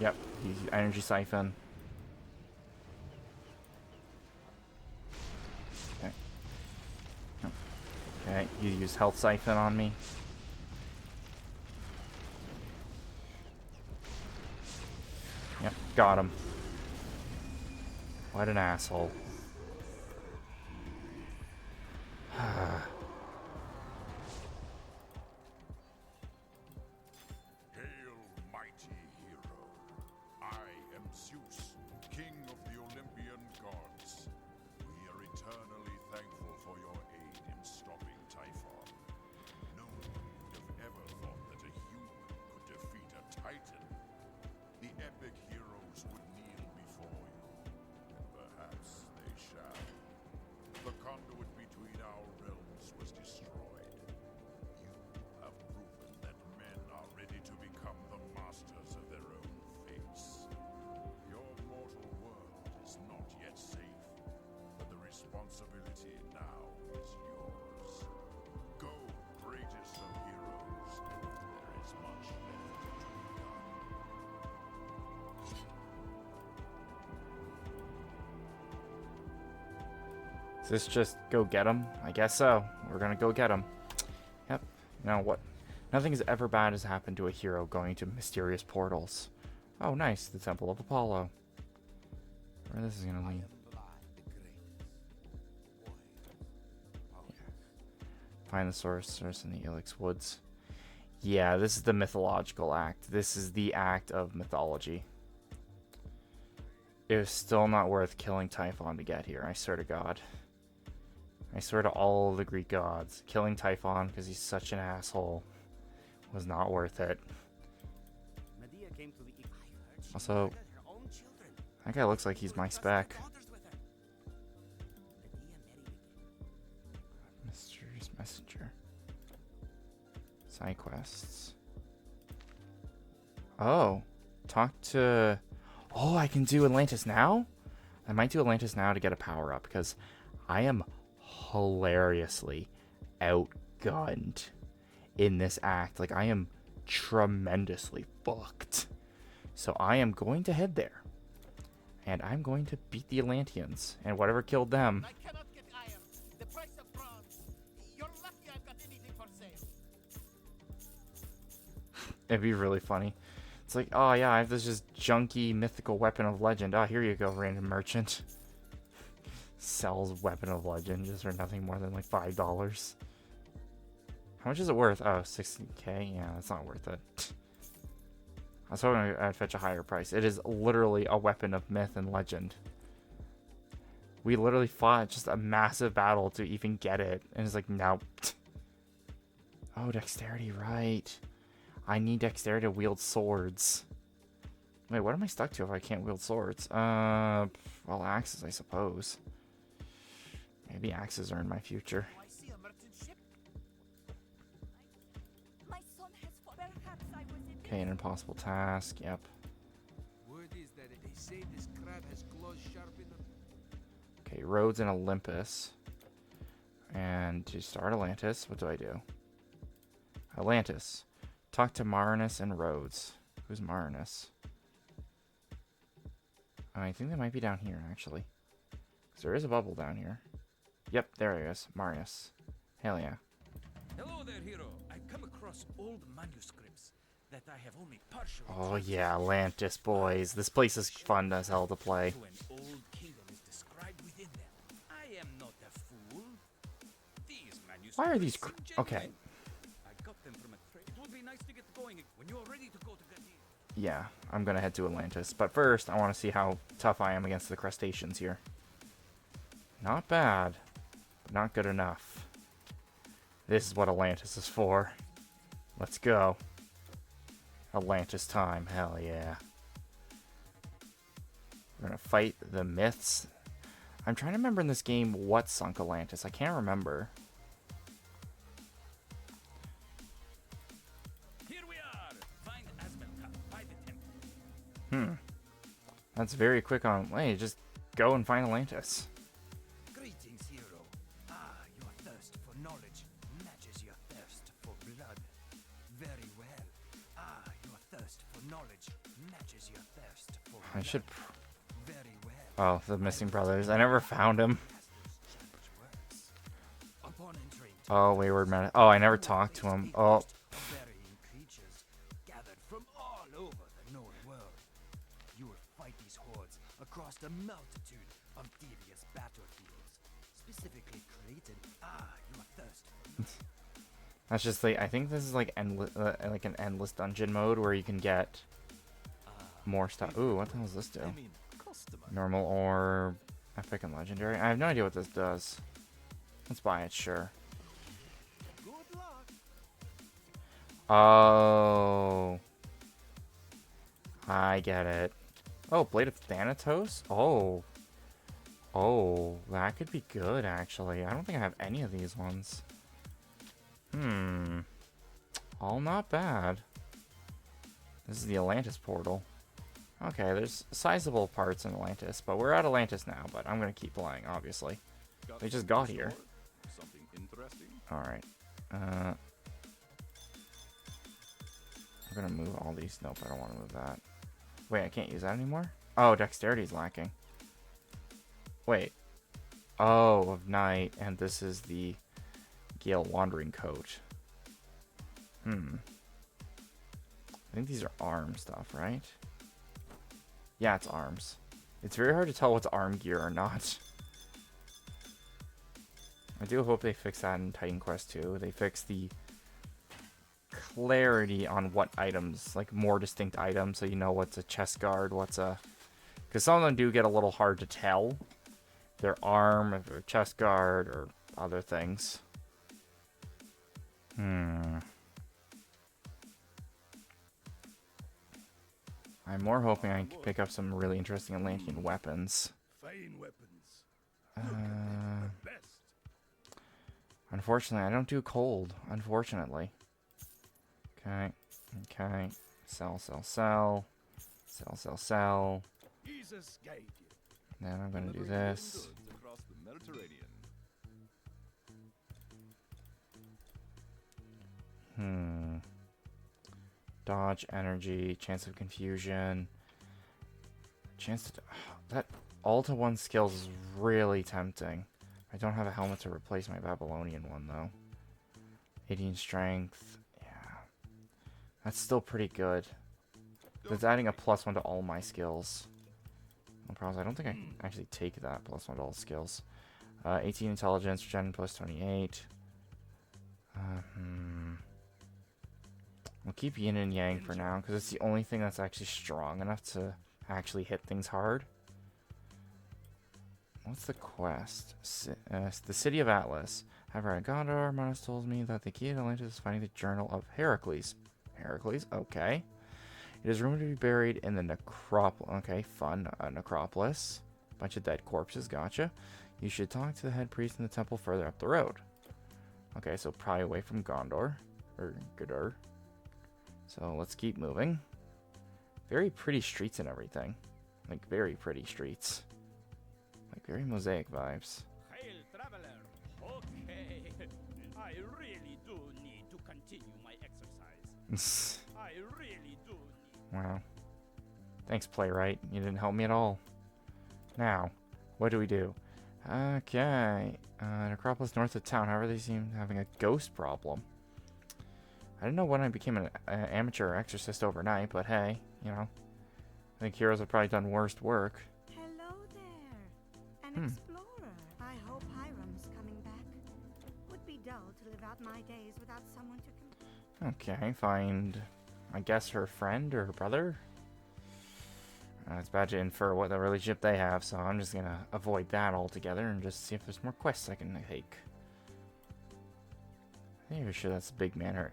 Yep, he's energy siphon. Okay. Okay, he used health siphon on me. Yep, got him. What an asshole. Hail, mighty hero. I am Zeus, king of the Olympian gods. We are eternally thankful for your aid in stopping Typhon. No one would have ever thought that a human could defeat a titan. The epic heroes would kneel before you, and perhaps Is this just go get him? I guess so. We're gonna go get him. Yep. Now what? Nothing as ever bad has happened to a hero going to mysterious portals. Oh, nice. The Temple of Apollo. Where this is gonna lead. Find the source in the Ilex Woods. Yeah, this is the mythological act. This is the act of mythology. It was still not worth killing Typhon to get here, I swear to God. I swear to all the Greek gods. Killing Typhon because he's such an asshole was not worth it. Also, that guy looks like he's my spec. Mysterious messenger. Side quests. Oh, talk to... Oh, I can do Atlantis now? I might do Atlantis now to get a power up because I am hilariously outgunned in this act. Like, I am tremendously fucked. So I am going to head there. And I'm going to beat the Atlanteans and whatever killed them. I cannot get iron. The price of bronze. You're lucky I've got anything for sale. It'd be really funny. It's like, oh yeah, I have this just junky mythical weapon of legend. Oh, here you go, random merchant. Sells weapon of legend just for nothing more than like $5. How much is it worth? Oh, 60k? Yeah, that's not worth it. I was hoping I'd fetch a higher price. It is literally a weapon of myth and legend. We literally fought just a massive battle to even get it. And it's like, nope. Oh, dexterity, right. I need dexterity to wield swords. Wait, what am I stuck to if I can't wield swords? Well, axes, I suppose. Maybe axes are in my future. I see a merchant ship. My son has perhaps I was in Okay, an impossible task. Yep. Word is that they say this crab has claws sharp enough. Okay, Rhodes and Olympus. And to start Atlantis, what do I do? Atlantis. Talk to Marinus and Rhodes. Who's Marinus? I think they might be down here, actually. Because there is a bubble down here. Yep, there he is. Marinus. Hell yeah. Hello there, hero. I come across old manuscripts that I have only partially. Oh yeah, Atlantis, boys. This place is fun as hell to play. To an old kingdom is described within them. I am not a fool. These manuscripts. Why are these... seem Okay. genuine. I got them from a trade. It would be nice to get going when you are ready to go to Gadir. Yeah, I'm gonna head to Atlantis. But first, I want to see how tough I am against the crustaceans here. Not bad, but not good enough. This is what Atlantis is for. Let's go. Atlantis time, hell yeah. We're gonna fight the myths. I'm trying to remember in this game what sunk Atlantis. I can't remember. Here we are. Find Asmelka by the temple. That's very quick on... Hey, just go and find Atlantis. Greetings, hero. Ah, your thirst for knowledge matches your thirst for blood. Very well. Ah, your thirst for knowledge matches your thirst for blood. I should... Very well. Oh, the missing brothers. I never found him. Upon entering Oh, Wayward Man. Oh, I never talked to him. Oh, varying creatures gathered from all over the known world. You will fight these hordes across a multitude of devious battlefields, specifically created. Ah, your thirst. that's just like... I think this is like endless, like an endless dungeon mode where you can get more stuff. Ooh, what the hell does this do? Customer. Normal orb, epic and legendary. I have no idea what this does. Let's buy it, sure. Good luck. Oh, I get it. Oh, Blade of Thanatos? Oh. Oh, that could be good, actually. I don't think I have any of these ones. All not bad. This is the Atlantis portal. Okay, there's sizable parts in Atlantis, but we're at Atlantis now, but I'm going to keep playing, obviously. They just got here. Something interesting? Alright. I'm going to move all these. Nope, I don't want to move that. Wait, I can't use that anymore? Oh, dexterity's lacking. Wait. Oh, of night, and this is the Gale Wandering Coat. I think these are arm stuff, right? Yeah, it's arms. It's very hard to tell what's arm gear or not. I do hope they fix that in Titan Quest 2. They fix the clarity on what items, like more distinct items, so you know what's a chest guard, what's a... Because some of them do get a little hard to tell. Their arm, if they're chest guard, or other things. I'm more hoping I can pick up some really interesting Atlantean weapons. Fine weapons. Best. Unfortunately, I don't do cold. Unfortunately. Okay. Okay. Sell, sell, sell. Sell, sell, sell. Jesus guide you. Then I'm going to do this. Across the Mediterranean. Dodge, energy, chance of confusion. Chance to... that all-to-one skills is really tempting. I don't have a helmet to replace my Babylonian one, though. 18 strength. Yeah. That's still pretty good. That's adding a +1 to all my skills. No problems. I don't think I can actually take that +1 to all skills. 18 intelligence, regen plus 28. We'll keep yin and yang for now, because it's the only thing that's actually strong enough to actually hit things hard. What's the quest? The city of Atlas. However, at Gondor, Manas told me that the key to Atlantis is finding the journal of Heracles. Heracles? Okay. It is rumored to be buried in the necropolis. Okay, fun. Necropolis. Bunch of dead corpses. Gotcha. You should talk to the head priest in the temple further up the road. Okay, so probably away from Gondor. Or Gondor. So let's keep moving. Very pretty streets and everything. Like, very pretty streets. Like, very mosaic vibes. Hail, traveler. Okay. I really do need to continue my exercise. I really do need... Wow. Thanks, Playwright. You didn't help me at all. Now, what do we do? Okay. Necropolis north of town. However, they seem having a ghost problem. I didn't know when I became an amateur exorcist overnight, but hey, you know. I think heroes have probably done worse work. Hello there. An explorer. I hope Hiram's coming back. Would be dull to live out my days without someone to Okay, find, I guess, her friend or her brother? It's bad to infer what the relationship they have, so I'm just gonna avoid that altogether and just see if there's more quests I can take. I think you're sure that's the big man, or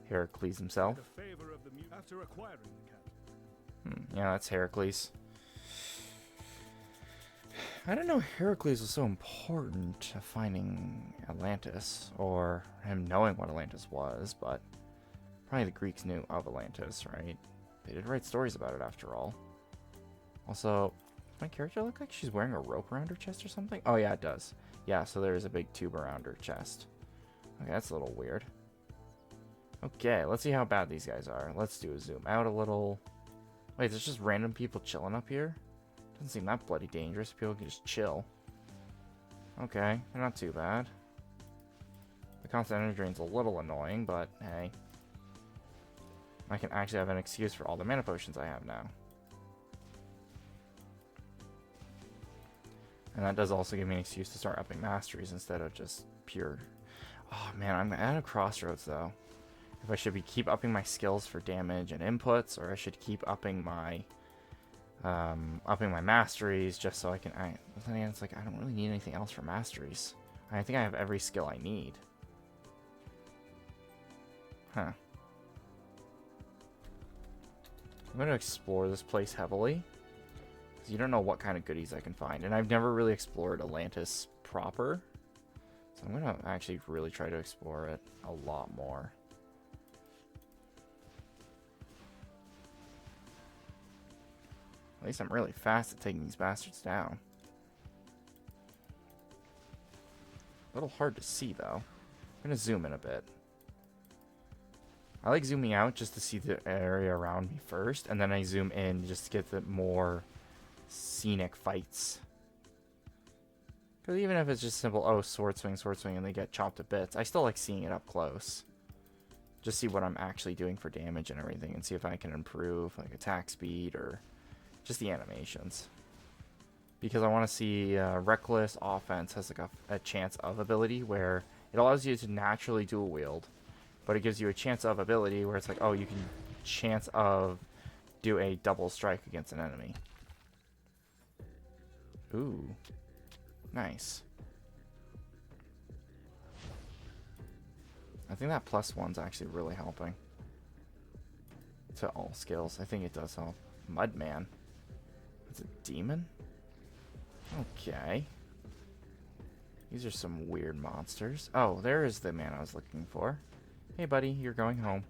Heracles himself. The favor of the after acquiring the cat. Yeah, that's Heracles. I didn't know Heracles was so important to finding Atlantis, or him knowing what Atlantis was, but probably the Greeks knew of Atlantis, right? They did write stories about it after all. Also, does my character look like she's wearing a rope around her chest or something? Oh yeah, it does. Yeah, so there's a big tube around her chest. Okay, that's a little weird. Okay, let's see how bad these guys are. Let's do a zoom out a little. Wait, there's just random people chilling up here? Doesn't seem that bloody dangerous. People can just chill. Okay, they're not too bad. The constant energy drain's a little annoying, but hey. I can actually have an excuse for all the mana potions I have now. And that does also give me an excuse to start upping masteries instead of just pure... Oh man, I'm at a crossroads though. If I should keep upping my skills for damage and inputs, or I should keep upping my masteries just so I can. It's like I don't really need anything else for masteries. I think I have every skill I need. Huh. I'm going to explore this place heavily, because you don't know what kind of goodies I can find. And I've never really explored Atlantis proper, so I'm going to actually really try to explore it a lot more. At least I'm really fast at taking these bastards down. A little hard to see, though. I'm going to zoom in a bit. I like zooming out just to see the area around me first, and then I zoom in just to get the more scenic fights. Because even if it's just simple, oh, sword swing, and they get chopped to bits, I still like seeing it up close. Just see what I'm actually doing for damage and everything, and see if I can improve like attack speed or just the animations. Because I want to see Reckless Offense has like a chance of ability where it allows you to naturally dual wield, but it gives you a chance of ability where it's like, oh, you can chance of do a double strike against an enemy. Ooh. Nice. I think that +1's actually really helping. To all skills. I think it does help. Mudman. It's a demon? Okay. These are some weird monsters. Oh, there is the man I was looking for. Hey, buddy, you're going home.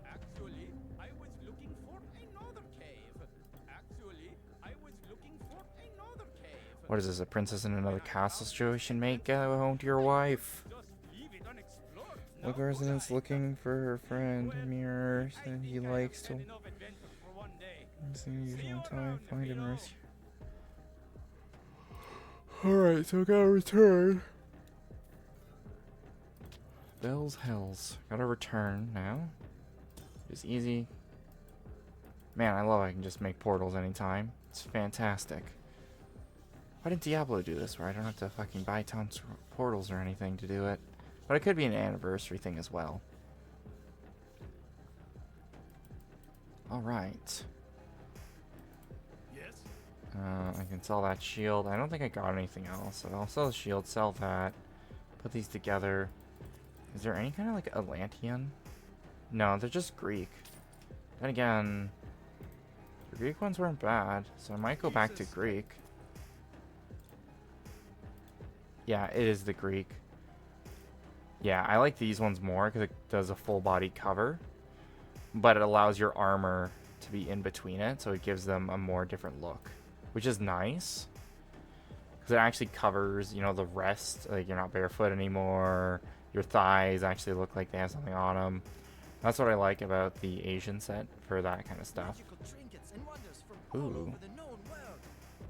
Actually, I was looking for another cave. Actually, I was looking for another cave. What is this, a princess in another castle situation, mate? Go home to your wife. Just leave it unexplored. Look, Now, resident's would I? looking for her friend, Mirror, I and he think I likes have to... had enough adventure for one day. It's the See usual you time around, I find him. Philo. Alright, so gotta return. Bells hells. Gotta return now. It's easy. Man, I love I can just make portals anytime. It's fantastic. Why didn't Diablo do this where I don't have to fucking buy tons of portals or anything to do it? But it could be an anniversary thing as well. Alright. Yes? I can sell that shield. I don't think I got anything else, so I'll sell the shield, sell that. Put these together. Is there any kind of like Atlantean? No, they're just Greek. Then again, the Greek ones weren't bad, so I might go back to Greek. Yeah, it is the Greek. Yeah, I like these ones more because it does a full body cover, but it allows your armor to be in between it, so it gives them a more different look, which is nice because it actually covers, you know, the rest. Like, you're not barefoot anymore. Your thighs actually look like they have something on them. That's what I like about the Asian set for that kind of stuff. Magical trinkets and wonders from all Ooh. over the known world.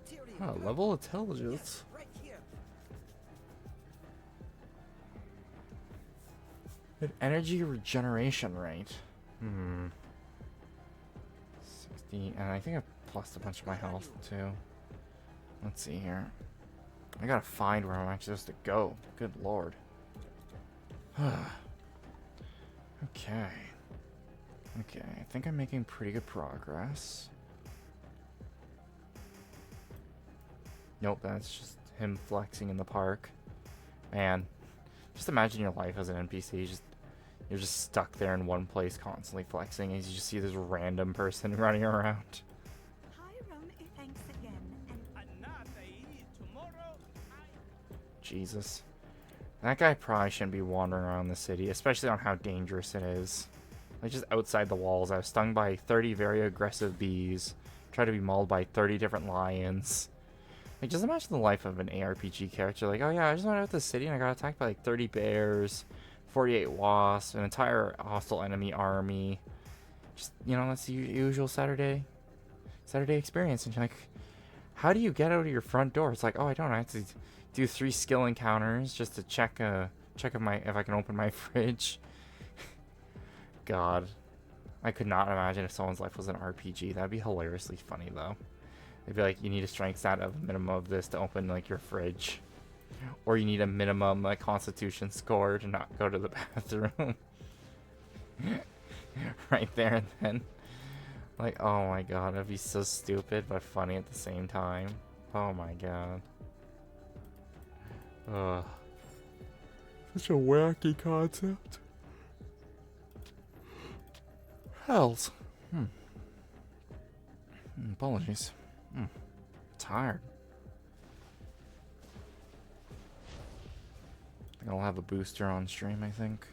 Tyrian Oh, gold. level intelligence. Yes, right here. An energy regeneration rate. 60, and I think I plussed a bunch of my health too. Let's see here. I gotta find where I'm actually supposed to go. Good lord. Okay. Okay, I think I'm making pretty good progress. Nope, that's just him flexing in the park. Man, just imagine your life as an NPC. You're just stuck there in one place constantly flexing as you just see this random person running around. Hiram, thanks again. And Tomorrow, Jesus. That guy probably shouldn't be wandering around the city, especially on how dangerous it is. Like, just outside the walls, I was stung by 30 very aggressive bees. Tried to be mauled by 30 different lions. Like, just imagine the life of an ARPG character. Like, oh yeah, I just went out the city and I got attacked by like 30 bears, 48 wasps, an entire hostile enemy army. Just, you know, that's the usual Saturday experience. And you're like, how do you get out of your front door? It's like, oh, I don't. I have to do 3 skill encounters just to check if I can open my fridge. God, I could not imagine if someone's life was an RPG. That'd be hilariously funny though. They'd be like, you need a strength stat of a minimum of this to open like your fridge, or you need a minimum like constitution score to not go to the bathroom. Right there and then. Like, oh my god, that'd be so stupid but funny at the same time. Oh my god. Ugh. Such a wacky concept. Hells. Apologies. Tired. I think I'll have a booster on stream, I think.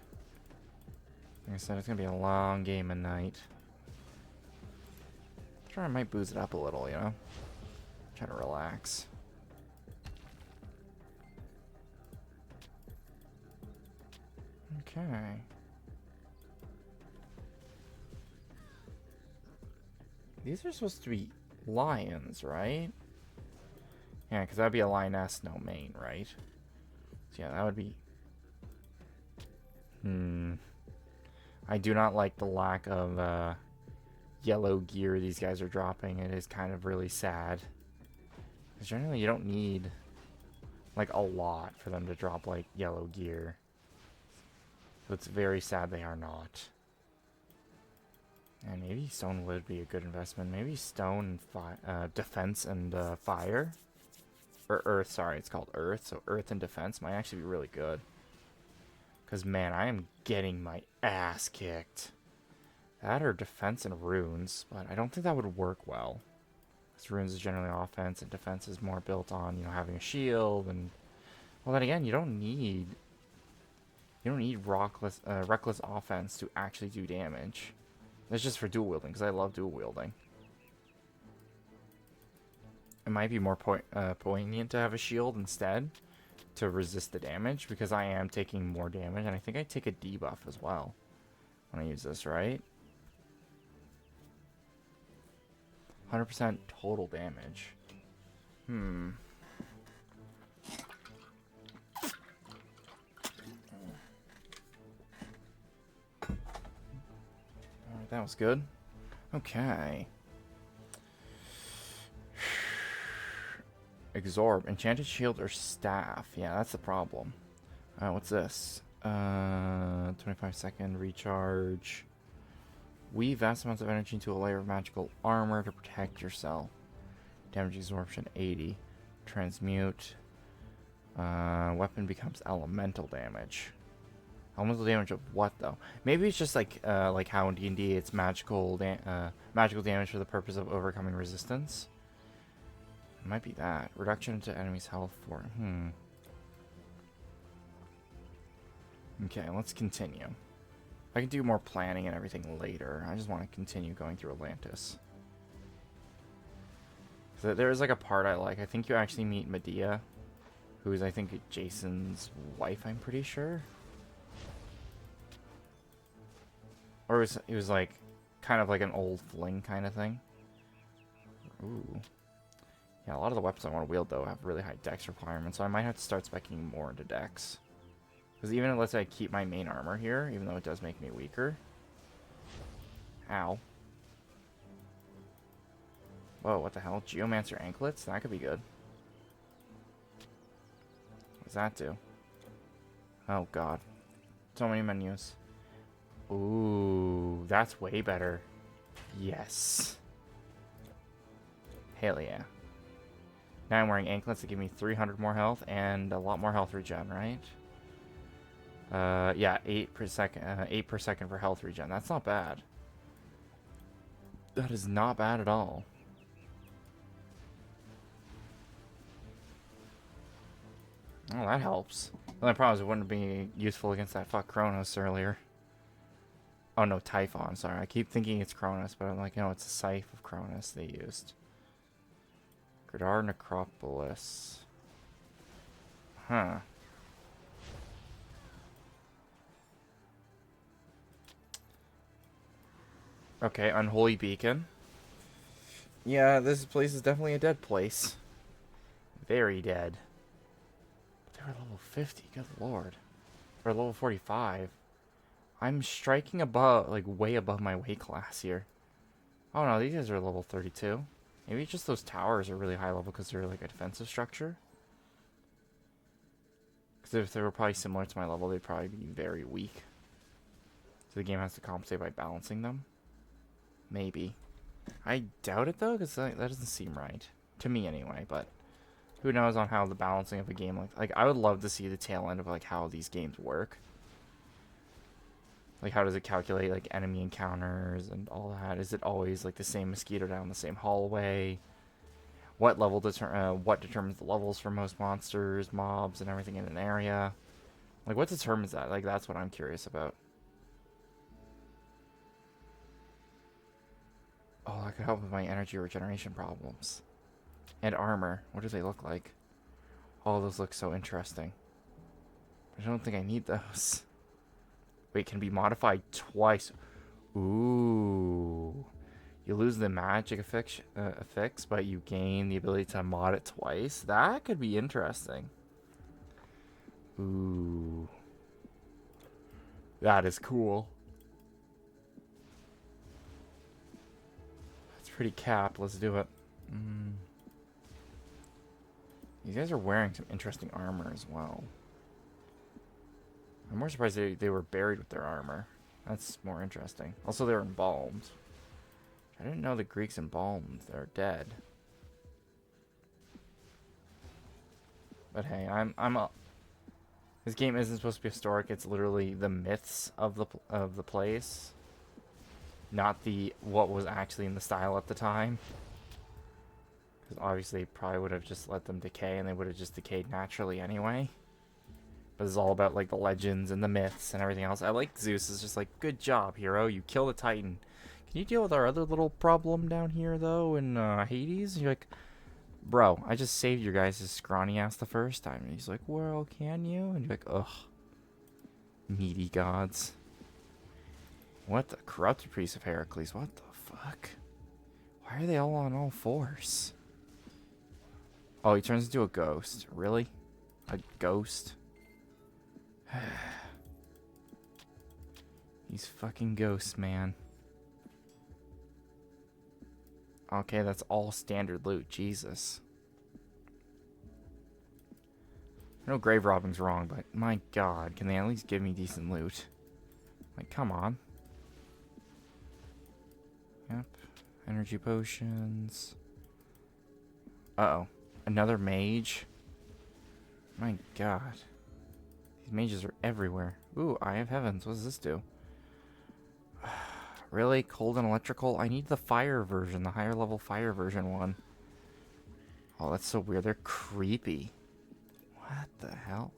Like I said, it's gonna be a long game at night. Sure, I might booze it up a little, you know? Try to relax. Okay. These are supposed to be lions, right? Yeah, because that'd be a lioness, no mane, right? So yeah, that would be... I do not like the lack of yellow gear these guys are dropping. It is kind of really sad. Because generally you don't need like a lot for them to drop like yellow gear. So it's very sad they are not. And maybe stone would be a good investment. Maybe stone and defense and fire. Or earth, sorry, it's called earth. So earth and defense might actually be really good. Because, man, I am getting my ass kicked. That or defense and runes. But I don't think that would work well. Because runes is generally offense and defense is more built on, you know, having a shield. And, well, then again, you don't need reckless offense to actually do damage. That's just for dual wielding, because I love dual wielding. It might be more poignant to have a shield instead to resist the damage, because I am taking more damage, and I think I take a debuff as well when I use this, right? 100% total damage. Alright, that was good. Okay. Absorb. Enchanted shield or staff. Yeah, that's the problem. What's this? 25-second recharge. Weave vast amounts of energy into a layer of magical armor to protect yourself. Damage absorption 80. Transmute. Weapon becomes elemental damage. Elemental damage of what though? Maybe it's just like how in D&D it's magical damage for the purpose of overcoming resistance. It might be that. Reduction to enemy's health for... Okay, let's continue. I can do more planning and everything later. I just want to continue going through Atlantis. So there is like a part I like. I think you actually meet Medea, who is I think Jason's wife, I'm pretty sure. Or it was like kind of like an old fling kind of thing. Ooh. Yeah, a lot of the weapons I want to wield, though, have really high dex requirements, so I might have to start speccing more into dex. Because even unless I keep my main armor here, even though it does make me weaker. Ow. Whoa, what the hell? Geomancer anklets? That could be good. What does that do? Oh, God. So many menus. Ooh, that's way better. Yes. Hell yeah. Now I'm wearing anklets that give me 300 more health and a lot more health regen, right? Yeah, 8 per second for health regen. That's not bad. That is not bad at all. Oh, that helps. The only problem is it wouldn't be useful against that fuck Kronos earlier. Oh no, Typhon, sorry. I keep thinking it's Kronos, but I'm like, no, it's a Scythe of Kronos they used. Gradar Necropolis. Huh. Okay, Unholy Beacon. Yeah, this place is definitely a dead place. Very dead. But they were level 50, good lord. Or level 45. I'm striking above, like, way above my weight class here. Oh no, these guys are level 32. Maybe just those towers are really high level because they're like a defensive structure. Because if they were probably similar to my level, they'd probably be very weak. So the game has to compensate by balancing them. Maybe. I doubt it though, because that doesn't seem right. To me anyway, but who knows on how the balancing of a game like I would love to see the tail end of like how these games work. Like, how does it calculate, like, enemy encounters and all that? Is it always, like, the same mosquito down the same hallway? What level what determines the levels for most monsters, mobs, and everything in an area? Like, what determines that? Like, that's what I'm curious about. Oh, that could help with my energy regeneration problems. And armor. What do they look like? All those look so interesting. I don't think I need those. Wait, can be modified twice. Ooh. You lose the magic effects, but you gain the ability to mod it twice. That could be interesting. Ooh. That is cool. That's pretty cap. Let's do it. These guys are wearing some interesting armor as well. I'm more surprised they were buried with their armor. That's more interesting. Also, they're embalmed. I didn't know the Greeks embalmed. They're dead. But hey, this game isn't supposed to be historic. It's literally the myths of the place, not the what was actually in the style at the time. Because obviously, probably would have just let them decay, and they would have just decayed naturally anyway. But it's all about like the legends and the myths and everything else. I like Zeus is just like, good job, hero. You killed a Titan. Can you deal with our other little problem down here though in Hades? And you're like, bro, I just saved your guys' scrawny ass the first time. And he's like, well, can you? And you're like, ugh, needy gods. What the corrupted priest of Heracles? What the fuck? Why are they all on all fours? Oh, he turns into a ghost. Really? A ghost? These fucking ghosts, man. Okay, that's all standard loot. Jesus. I know grave robbing's wrong, but my god, can they at least give me decent loot? Like, come on. Yep. Energy potions. Uh-oh. Another mage? My god. These mages are everywhere. Ooh, Eye of Heavens. What does this do? Really? Cold and electrical? I need the fire version, the higher level fire version one. Oh, that's so weird. They're creepy. What the hell?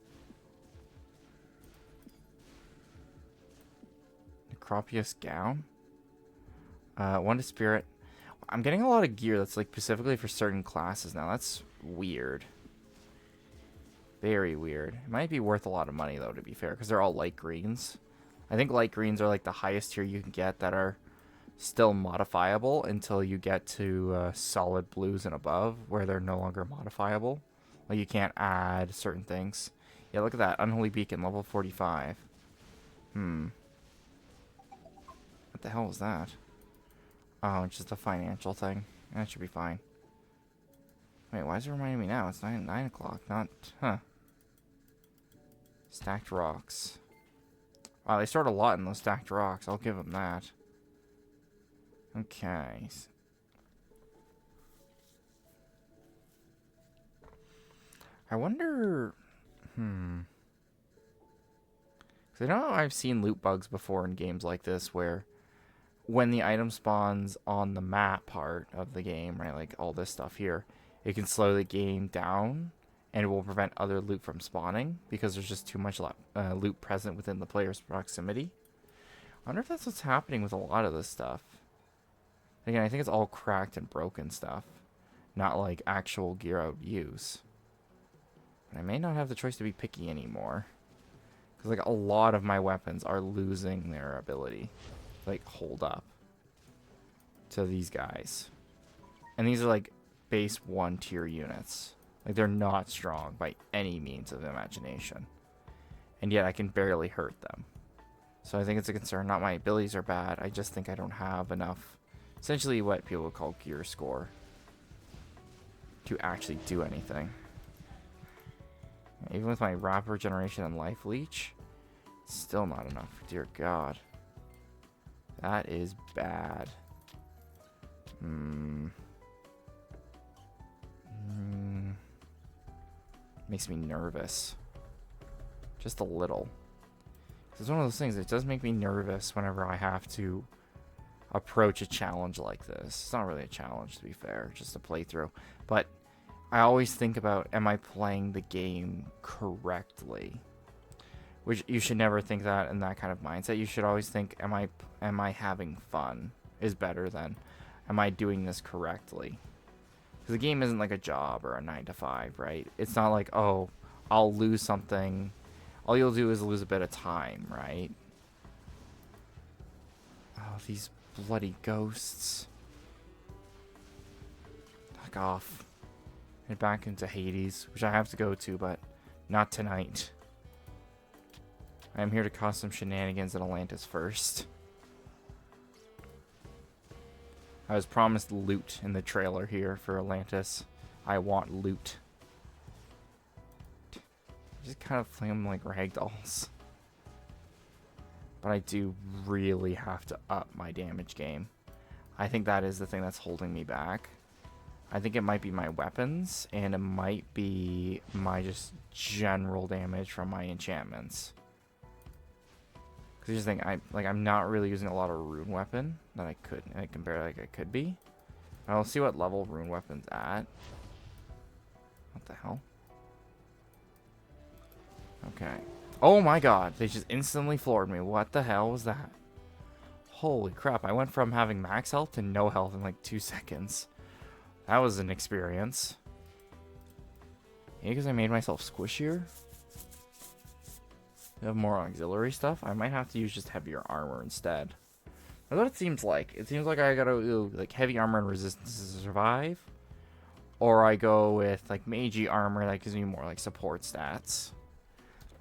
Necropius gown? One to spirit. I'm getting a lot of gear that's like specifically for certain classes now. That's weird. Very weird. It might be worth a lot of money though, to be fair, because they're all light greens. I think light greens are like the highest tier you can get that are still modifiable until you get to solid blues and above, where they're no longer modifiable. Like you can't add certain things. Yeah, look at that. Unholy Beacon, level 45. What the hell is that? Oh, it's just a financial thing. That should be fine. Wait, why is it reminding me now? It's 9 o'clock, not... Huh. Stacked rocks. Wow, they stored a lot in those stacked rocks. I'll give them that. Okay. I wonder... Because I know I've seen loot bugs before in games like this where when the item spawns on the map part of the game, right, like all this stuff here, it can slow the game down and it will prevent other loot from spawning because there's just too much loot present within the player's proximity. I wonder if that's what's happening with a lot of this stuff. Again, I think it's all cracked and broken stuff, not like actual gear I would use. And I may not have the choice to be picky anymore, because like a lot of my weapons are losing their ability, like hold up, to these guys. And these are like base 1 tier units. Like they're not strong by any means of imagination. And yet I can barely hurt them. So I think it's a concern. Not my abilities are bad. I just think I don't have enough, essentially what people would call gear score, to actually do anything. Even with my rapid regeneration and life leech, it's still not enough. Dear God. That is bad. Makes me nervous. Just a little. It's one of those things that does make me nervous whenever I have to approach a challenge like this. It's not really a challenge, to be fair, just a playthrough. But I always think about, am I playing the game correctly? Which you should never think that in that kind of mindset. You should always think, am I having fun? Is better than, am I doing this correctly? Because the game isn't like a job or a 9 to 5, right? It's not like, oh, I'll lose something. All you'll do is lose a bit of time, right? Oh, these bloody ghosts. back off. Head back into Hades, which I have to go to, but not tonight. I am here to cause some shenanigans in Atlantis first. I was promised loot in the trailer here for Atlantis. I want loot. Just kind of play them like ragdolls. But I do really have to up my damage game. I think that is the thing that's holding me back. I think it might be my weapons, and it might be my just general damage from my enchantments. Because you just think I'm not really using a lot of rune weapon that I compare like I could be. I'll see what level rune weapon's at. What the hell? Okay. Oh my god, they just instantly floored me. What the hell was that? Holy crap, I went from having max health to no health in like 2 seconds. That was an experience. Maybe because I made myself squishier? I have more auxiliary stuff? I might have to use just heavier armor instead. That's what it seems like. It seems like I gotta do like heavy armor and resistance to survive. Or I go with like magey armor that gives me more like support stats.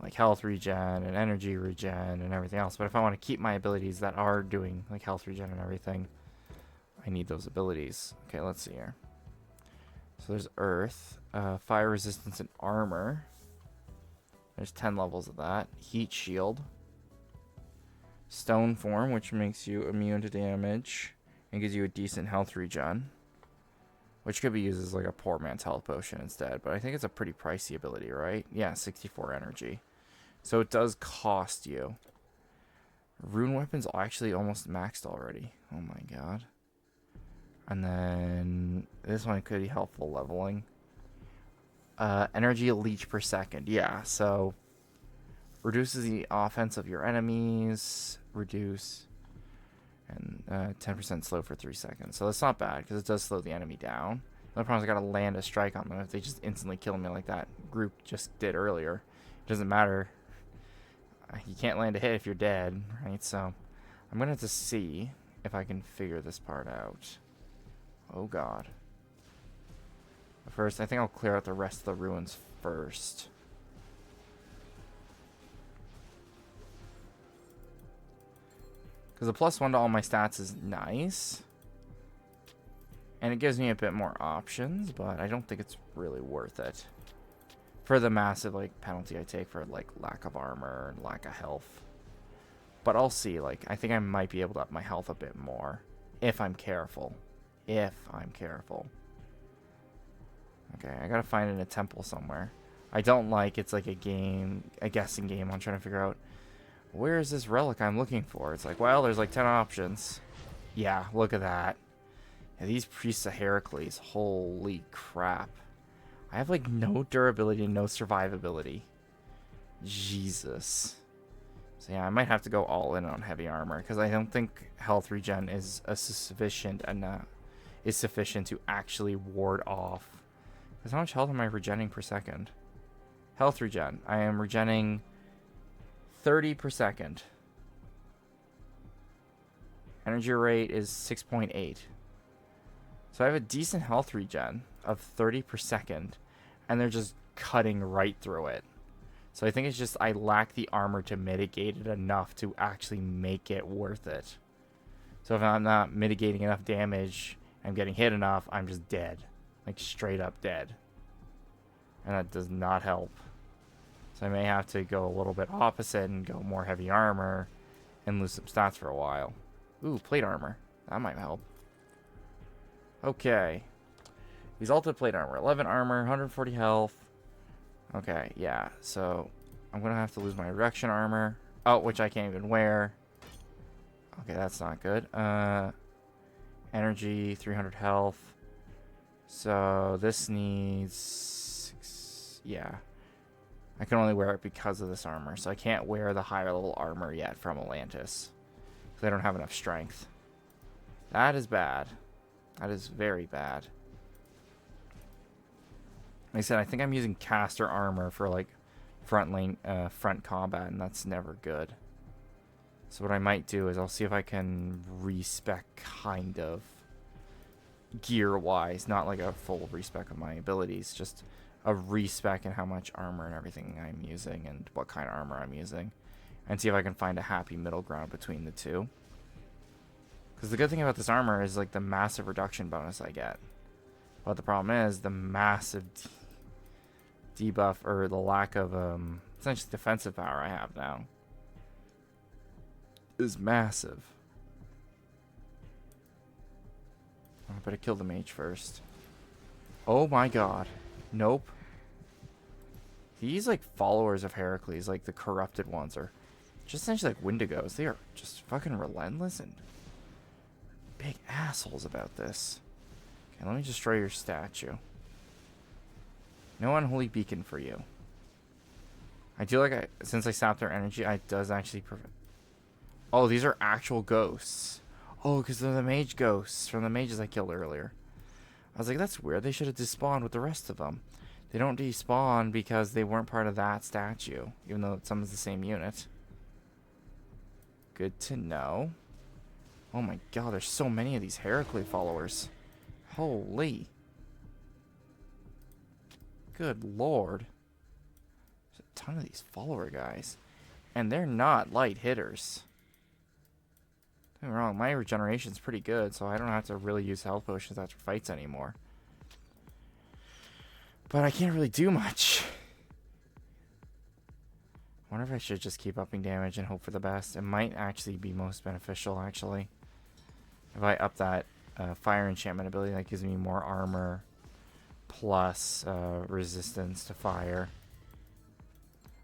Like health regen and energy regen and everything else. But if I want to keep my abilities that are doing like health regen and everything, I need those abilities. Okay, let's see here. So there's earth, fire resistance and armor. There's 10 levels of that. Heat shield. Stone form, which makes you immune to damage and gives you a decent health regen. Which could be used as like a poor man's health potion instead. But I think it's a pretty pricey ability, right? Yeah, 64 energy. So it does cost you. Rune weapons are actually almost maxed already. Oh my god. And then this one could be helpful leveling. Energy leech per second. Yeah, so reduces the offense of your enemies. Reduce. And 10% slow for 3 seconds. So that's not bad because it does slow the enemy down. The problem is I gotta land a strike on them if they just instantly kill me like that group just did earlier. It doesn't matter. You can't land a hit if you're dead, right? So I'm gonna have to see if I can figure this part out. Oh god. But first, I think I'll clear out the rest of the ruins first. Because the +1 to all my stats is nice. And it gives me a bit more options, but I don't think it's really worth it. For the massive like penalty I take for like lack of armor and lack of health. But I'll see, like, I think I might be able to up my health a bit more. If I'm careful. If I'm careful. Okay, I gotta find it in a temple somewhere. I don't like it's like a guessing game. I'm trying to figure out where is this relic I'm looking for. It's like, well, there's like 10 options. Yeah, look at that. Yeah, these priests of Heracles, holy crap. I have like no durability and no survivability. Jesus. So yeah, I might have to go all in on heavy armor because I don't think health regen is sufficient to actually ward off. Because how much health am I regenning per second? Health regen. I am regenning 30 per second. Energy rate is 6.8. So I have a decent health regen of 30 per second, and they're just cutting right through it. So I think it's just I lack the armor to mitigate it enough to actually make it worth it. So if I'm not mitigating enough damage, I'm getting hit enough, I'm just dead. Like straight up dead. And that does not help. So I may have to go a little bit opposite and go more heavy armor and lose some stats for a while. Ooh, plate armor. That might help. Okay. Exalted plate armor. 11 armor, 140 health. Okay, yeah. So I'm going to have to lose my erection armor. Oh, which I can't even wear. Okay, that's not good. Energy, 300 health. So this needs... yeah. I can only wear it because of this armor. So I can't wear the higher level armor yet from Atlantis. Because I don't have enough strength. That is bad. That is very bad. Like I said, I think I'm using caster armor for like front combat, and that's never good. So what I might do is I'll see if I can respec kind of gear-wise, not like a full respec of my abilities, just a respec in how much armor and everything I'm using and what kind of armor I'm using, and see if I can find a happy middle ground between the two. Because the good thing about this armor is like the massive reduction bonus I get, but the problem is the massive debuff, or the lack of essentially defensive power I have now is massive. I better kill the mage first. Oh my god. Nope. These, like, followers of Heracles, like the corrupted ones, are just essentially like Wendigos. They are just fucking relentless and big assholes about this. Okay, let me destroy your statue. No unholy beacon for you. I do like, since I sapped their energy, it does actually prevent. Oh, these are actual ghosts. Oh, because they're the mage ghosts from the mages I killed earlier. I was like, that's weird. They should have despawned with the rest of them. They don't despawn because they weren't part of that statue, even though some is the same unit. Good to know. Oh my god, there's so many of these Heracles followers. Holy. Good lord. There's a ton of these follower guys. And they're not light hitters. Don't get me wrong, my regeneration's pretty good, so I don't have to really use health potions after fights anymore. But I can't really do much. I wonder if I should just keep upping damage and hope for the best. It might actually be most beneficial, actually. If I up that fire enchantment ability, that gives me more armor plus resistance to fire.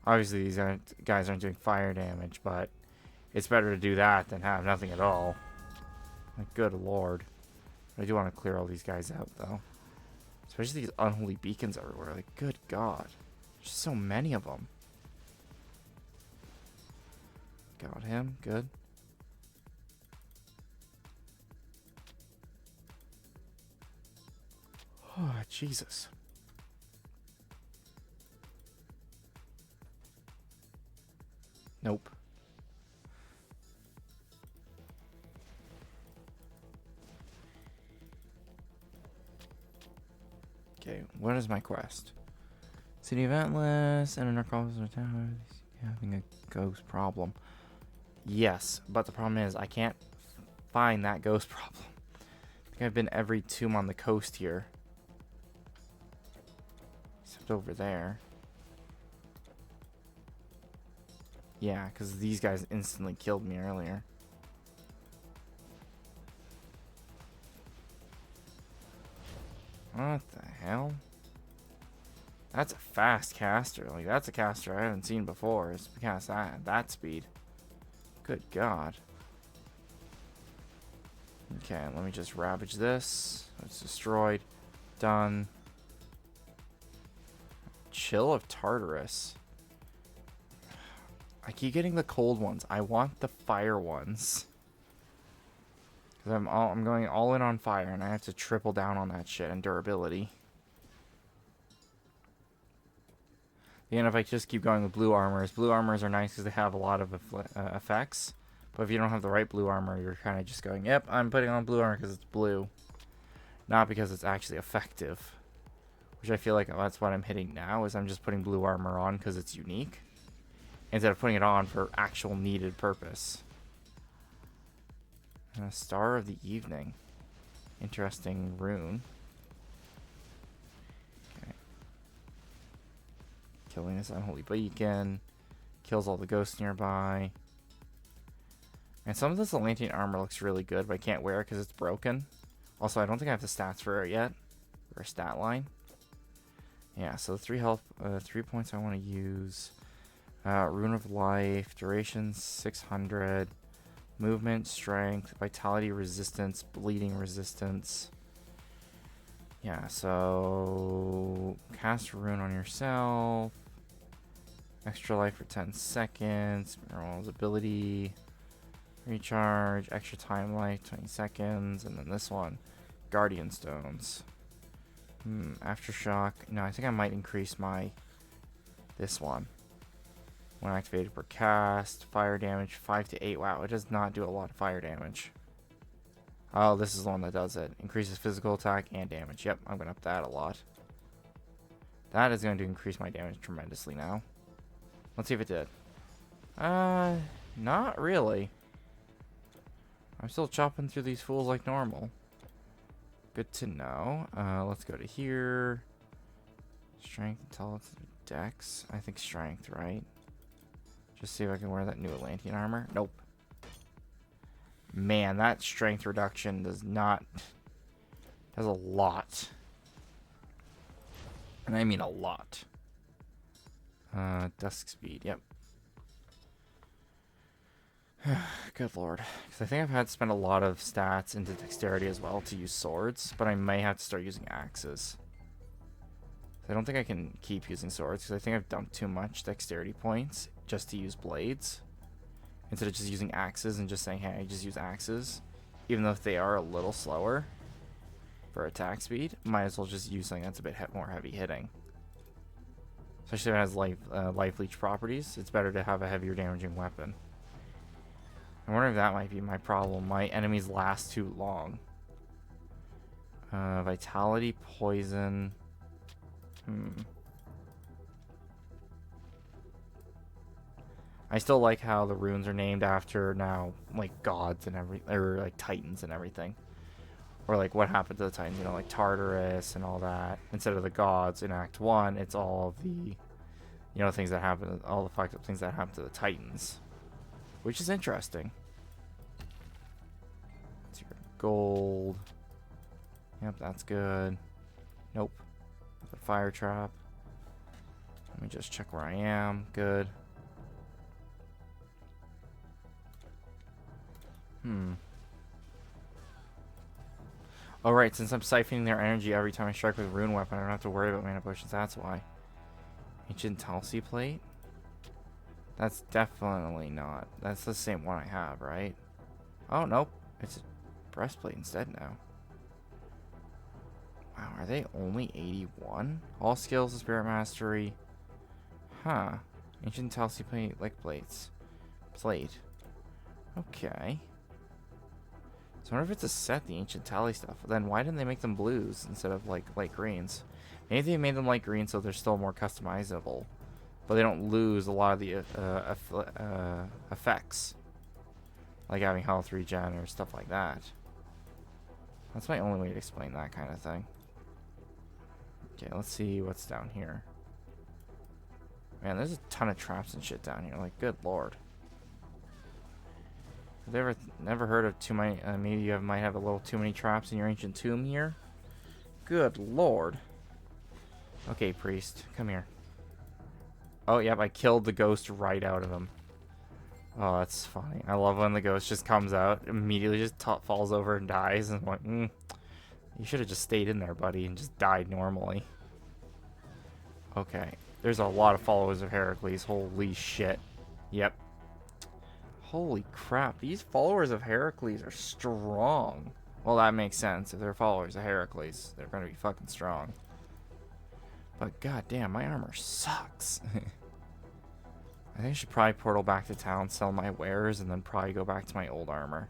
Obviously, these guys aren't doing fire damage, but it's better to do that than have nothing at all. Like, good lord. I do want to clear all these guys out, though. Especially these unholy beacons everywhere. Like, good god. There's so many of them. Got him. Good. Oh, Jesus. Nope. Okay, what is my quest? City of Atlantis and a necropolis or tower. Having a ghost problem. Yes, but the problem is I can't find that ghost problem. I think I've been every tomb on the coast here. Except over there. Yeah, because these guys instantly killed me earlier. What the hell? That's a fast caster. Like, that's a caster I haven't seen before. It's because that speed. Good god. Okay, let me just ravage this. It's destroyed. Done. Chill of Tartarus. I keep getting the cold ones. I want the fire ones. Because I'm going all in on fire, and I have to triple down on that shit and durability. And if I just keep going with blue armors are nice because they have a lot of effects. But if you don't have the right blue armor, you're kind of just going, yep, I'm putting on blue armor because it's blue. Not because it's actually effective. Which I feel like that's what I'm hitting now, is I'm just putting blue armor on because it's unique. Instead of putting it on for actual needed purpose. And a Star of the Evening. Interesting rune. Okay. Killing this unholy beacon. Kills all the ghosts nearby. And some of this Atlantean armor looks really good, but I can't wear it because it's broken. Also, I don't think I have the stats for it yet. Or a stat line. Yeah, so the 3 health, 3 points I want to use. Rune of Life, duration 600, movement, strength, vitality, resistance, bleeding resistance. Yeah, so cast a rune on yourself. Extra life for 10 seconds. Mineral's ability. Recharge. Extra time life, 20 seconds. And then this one, Guardian Stones. Aftershock. No, I think I might increase this one. When activated per cast, fire damage 5 to 8. Wow, it does not do a lot of fire damage. Oh, this is the one that does it. Increases physical attack and damage. Yep, I'm going to up that a lot. That is going to increase my damage tremendously now. Let's see if it did. Not really. I'm still chopping through these fools like normal. Good to know. Let's go to here. Strength, intelligence, dex. I think strength, right? Just see if I can wear that new Atlantean armor. Nope. Man, that strength reduction does not... does a lot. And I mean a lot. Dusk speed, yep. Good lord. Because I think I've had to spend a lot of stats into dexterity as well to use swords, but I may have to start using axes. I don't think I can keep using swords because I think I've dumped too much dexterity points just to use blades. Instead of just using axes and just saying, hey, I just use axes. Even though if they are a little slower for attack speed, might as well just use something that's a bit more heavy hitting. Especially if it has life leech properties, it's better to have a heavier damaging weapon. I wonder if that might be my problem. My enemies last too long. Vitality, poison. I still like how the runes are named after now, like gods and or like titans and everything. Or like what happened to the titans, you know, like Tartarus and all that. Instead of the gods in Act 1, it's all of the, you know, things that happen, all the fucked up things that happen to the titans. Which is interesting. It's your gold. Yep, that's good. Nope. The fire trap. Let me just check where I am. Good. Oh, right. Since I'm siphoning their energy every time I strike with a rune weapon, I don't have to worry about mana potions. That's why. Ancient Tulsi plate? That's definitely not. That's the same one I have, right? Oh, nope. It's a breastplate instead now. Wow, are they only 81? All skills of spirit mastery. Huh. Ancient Tulsi plate, like plates. Plate. Okay. So I wonder if it's a set, the Ancient Tally stuff. Then why didn't they make them blues instead of like light greens? Maybe they made them light green so they're still more customizable. But they don't lose a lot of the effects. Like having health regen or stuff like that. That's my only way to explain that kind of thing. Okay, let's see what's down here. Man, there's a ton of traps and shit down here. Like, good lord. Have you never heard of too many? Maybe you might have a little too many traps in your ancient tomb here. Good lord. Okay, priest, come here. Oh, yep, I killed the ghost right out of him. Oh, that's funny. I love when the ghost just comes out, immediately just falls over and dies, and I'm like, you should have just stayed in there, buddy, and just died normally. Okay, there's a lot of followers of Heracles. Holy shit. Yep. Holy crap, these followers of Heracles are strong. Well, that makes sense. If they're followers of Heracles, they're going to be fucking strong. But goddamn, my armor sucks. I think I should probably portal back to town, sell my wares, and then probably go back to my old armor.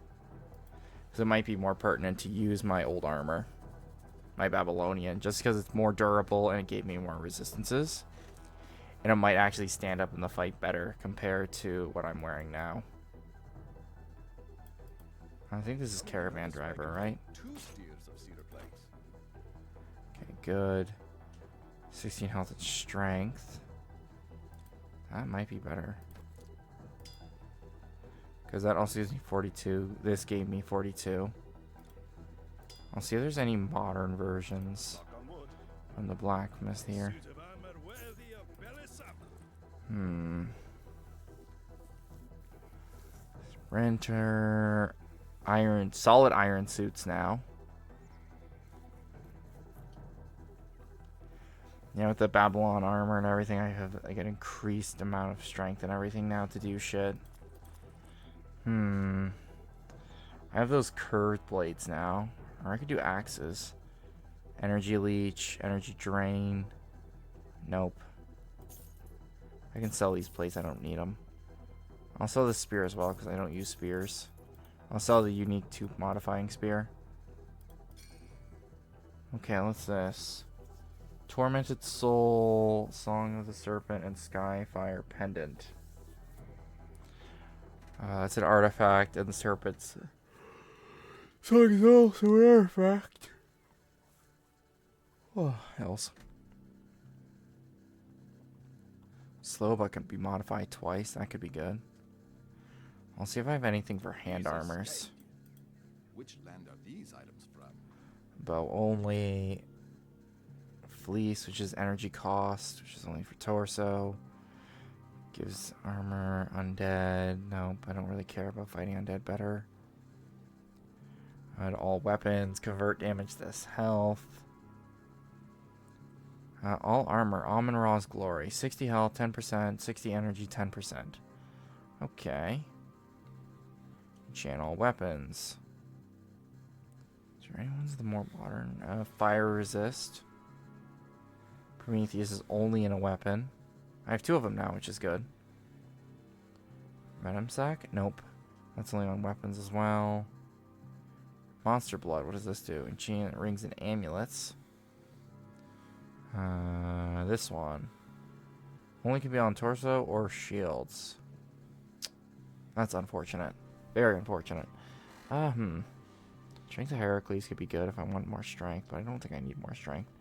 Because it might be more pertinent to use my old armor. My Babylonian, just because it's more durable and it gave me more resistances. And it might actually stand up in the fight better compared to what I'm wearing now. I think this is Caravan Driver, right? Okay, good. 16 health and strength. That might be better. Because that also gives me 42. This gave me 42. I'll see if there's any modern versions from the Black Mist here. Renter. Solid iron suits now. Yeah, with the Babylon armor and everything, I have like an increased amount of strength and everything now to do shit. I have those curved blades now. Or I could do axes. Energy leech, energy drain. Nope. I can sell these plates, I don't need them. I'll sell the spear as well because I don't use spears. I'll sell the unique 2 modifying spear. Okay, what's this? Tormented Soul, Song of the Serpent, and Skyfire Pendant. It's an artifact, and the serpent's song is also an artifact. Oh, hells. Slow, but can be modified twice. That could be good. I'll see if I have anything for hand armors. Which land are these items from? Bow only. Fleece, which is energy cost, which is only for torso. Gives armor. Undead. Nope, I don't really care about fighting undead better. And all weapons. Convert damage to this health. All armor. Amun-Ra's Glory. 60 health, 10%. 60 energy, 10%. Okay. Channel weapons. Is there any ones the more modern? Fire resist. Prometheus is only in a weapon. I have 2 of them now, which is good. Venom Sac? Nope. That's only on weapons as well. Monster Blood. What does this do? Enchant rings and amulets. This one. Only can be on torso or shields. That's unfortunate. Very unfortunate. Strength of Heracles could be good if I want more strength, but I don't think I need more strength.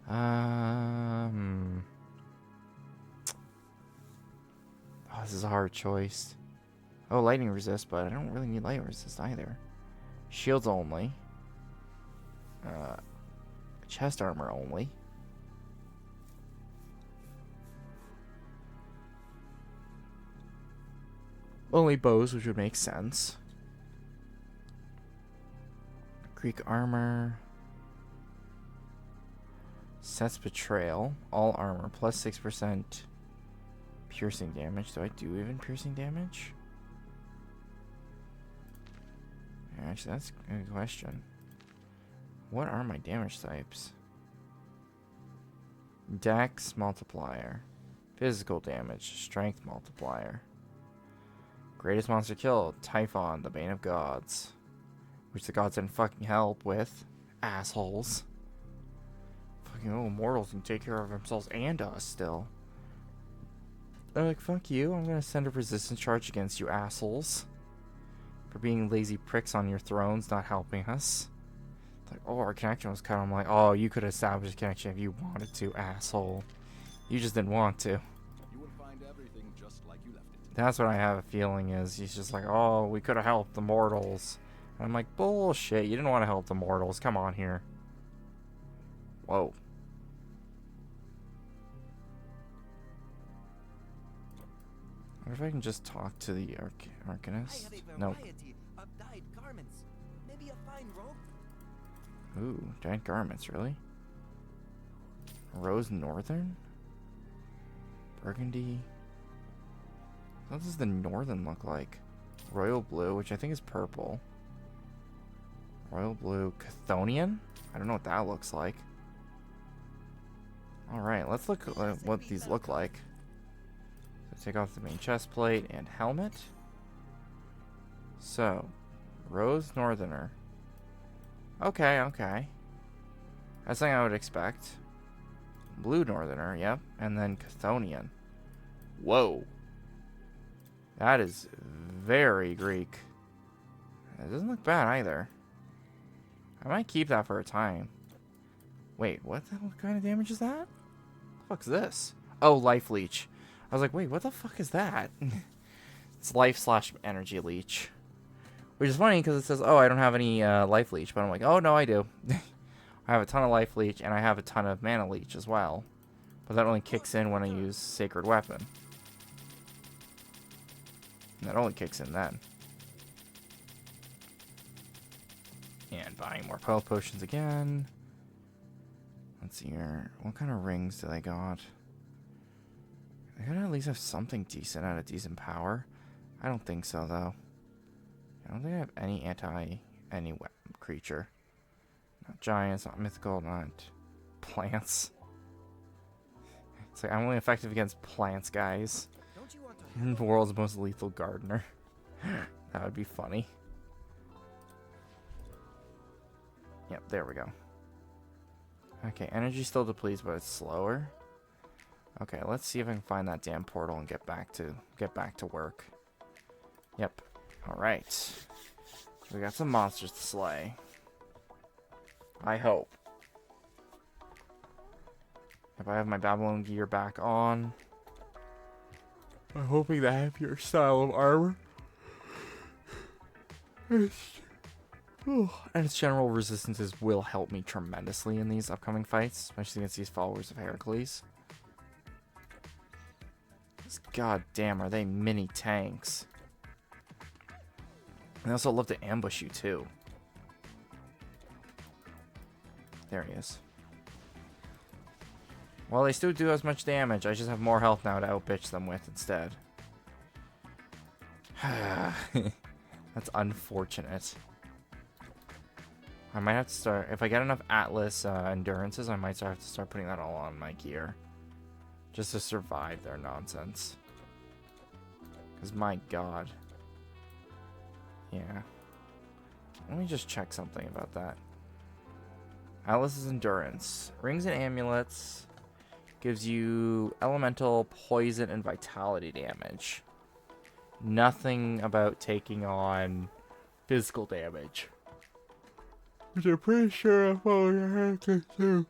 Oh, this is a hard choice. Oh, lightning resist, but I don't really need lightning resist either. Shields only. Chest armor only. Only bows, which would make sense. Greek armor. Seth's Betrayal. All armor. Plus 6% piercing damage. Do I do even piercing damage? Yeah, actually, that's a good question. What are my damage types? Dex multiplier. Physical damage. Strength multiplier. Greatest monster killed. Typhon, the Bane of Gods. Which the gods didn't fucking help with. Assholes. Fucking mortals can take care of themselves and us still. They're like, fuck you, I'm gonna send a resistance charge against you assholes. For being lazy pricks on your thrones, not helping us. It's like, oh, our connection was cut. I'm like, oh, you could establish a connection if you wanted to, asshole. You just didn't want to. You will find everything just like you left it. That's what I have a feeling is. He's just like, oh, we could have helped the mortals. And I'm like, bullshit, you didn't want to help the mortals. Come on here. Whoa. I wonder if I can just talk to the Arcanist. Nope. Of dyed garments. Maybe a fine robe? Ooh, giant garments, really? Rose Northern? Burgundy? What does the Northern look like? Royal Blue, which I think is purple. Royal Blue. Chthonian? I don't know what that looks like. Alright, let's look at what these look like. So take off the main chest plate and helmet. So, Rose Northerner. Okay, okay. That's something I would expect. Blue Northerner, yep. And then Chthonian. Whoa. That is very Greek. It doesn't look bad either. I might keep that for a time. Wait, what the hell kind of damage is that? What the fuck's this? Oh, Life Leech. I was like, wait, what the fuck is that? It's life/energy leech. Which is funny because it says, oh, I don't have any Life Leech. But I'm like, oh, no, I do. I have a ton of Life Leech, and I have a ton of Mana Leech as well. But that only kicks in when I use Sacred Weapon. And that only kicks in then. And buying more health potions again. Let's see here. What kind of rings do they got? They gotta at least have something decent at a decent power. I don't think so, though. I don't think I have any creature. Not giants, not mythical, not plants. It's like, I'm only effective against plants, guys. Don't you want to The world's most lethal gardener. That would be funny. Yep, there we go. Okay, energy still depletes, but it's slower. Okay, let's see if I can find that damn portal and get back to work. Yep. Alright. We got some monsters to slay. I hope. If I have my Babylon gear back on. I'm hoping the heavier style of armor. And its general resistances will help me tremendously in these upcoming fights, especially against these followers of Heracles. God damn, are they mini tanks? And they also love to ambush you too. There he is. Well, they still do as much damage. I just have more health now to outbitch them with instead. That's unfortunate. I might have to start... If I get enough Atlas endurances, I might have to start putting that all on my gear. Just to survive their nonsense. Because my god. Yeah. Let me just check something about that. Atlas's endurance. Rings and amulets gives you elemental, poison, and vitality damage. Nothing about taking on physical damage. Which I'm pretty sure I'm following Heracles too.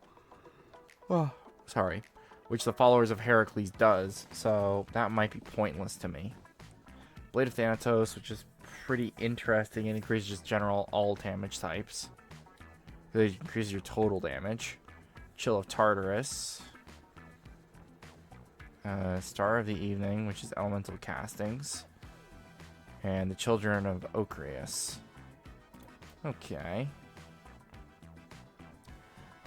Oh, sorry. Which the followers of Heracles does, so that might be pointless to me. Blade of Thanatos, which is pretty interesting. It increases just general all damage types. It increases your total damage. Chill of Tartarus. Star of the Evening, which is elemental castings. And the Children of Ocreus. Okay.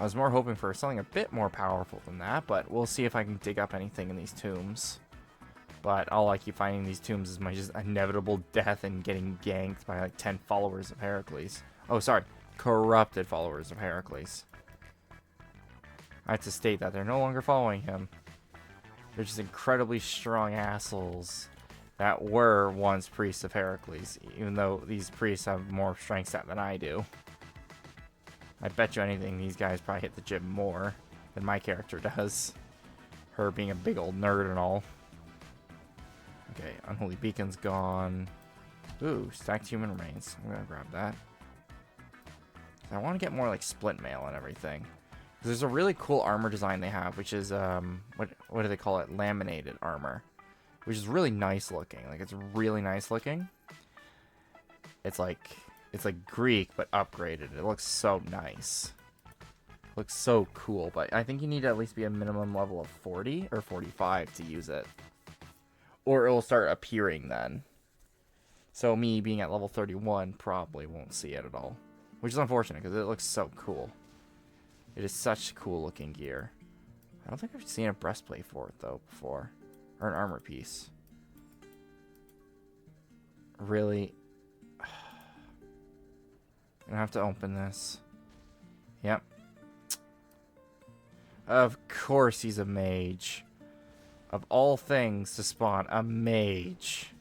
I was more hoping for something a bit more powerful than that, but we'll see if I can dig up anything in these tombs. But all I keep finding in these tombs is my just inevitable death and getting ganked by like 10 followers of Heracles. Oh, sorry. Corrupted followers of Heracles. I have to state that they're no longer following him. They're just incredibly strong assholes that were once priests of Heracles, even though these priests have more strength stat than I do. I bet you anything these guys probably hit the gym more than my character does. Her being a big old nerd and all. Okay, Unholy Beacon's gone. Ooh, stacked human remains. I'm gonna grab that. I want to get more like split mail and everything. There's a really cool armor design they have, which is what do they call it? Laminated armor, which is really nice looking. Like it's really nice looking. It's like Greek but upgraded. It looks so nice. Looks so cool, but I think you need to at least be a minimum level of 40 or 45 to use it. Or it will start appearing then. So me being at level 31 probably won't see it at all. Which is unfortunate because it looks so cool. It is such cool looking gear. I don't think I've seen a breastplate for it though before. Or an armor piece. Really? I'm gonna have to open this. Yep. Of course he's a mage. Of all things to spawn a mage.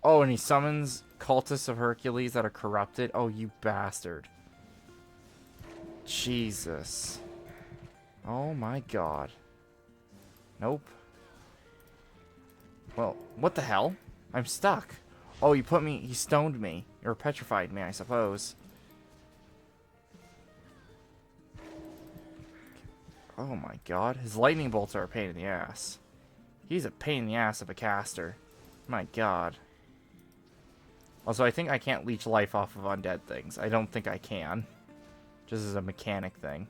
Oh, and he summons cultists of Hercules that are corrupted. Oh, you bastard. Jesus. Oh my god. Nope. Well, what the hell? I'm stuck. Oh, he stoned me. Or petrified me, I suppose. Oh my god. His lightning bolts are a pain in the ass. He's a pain in the ass of a caster. My god. Also, I think I can't leech life off of undead things. I don't think I can. Just as a mechanic thing.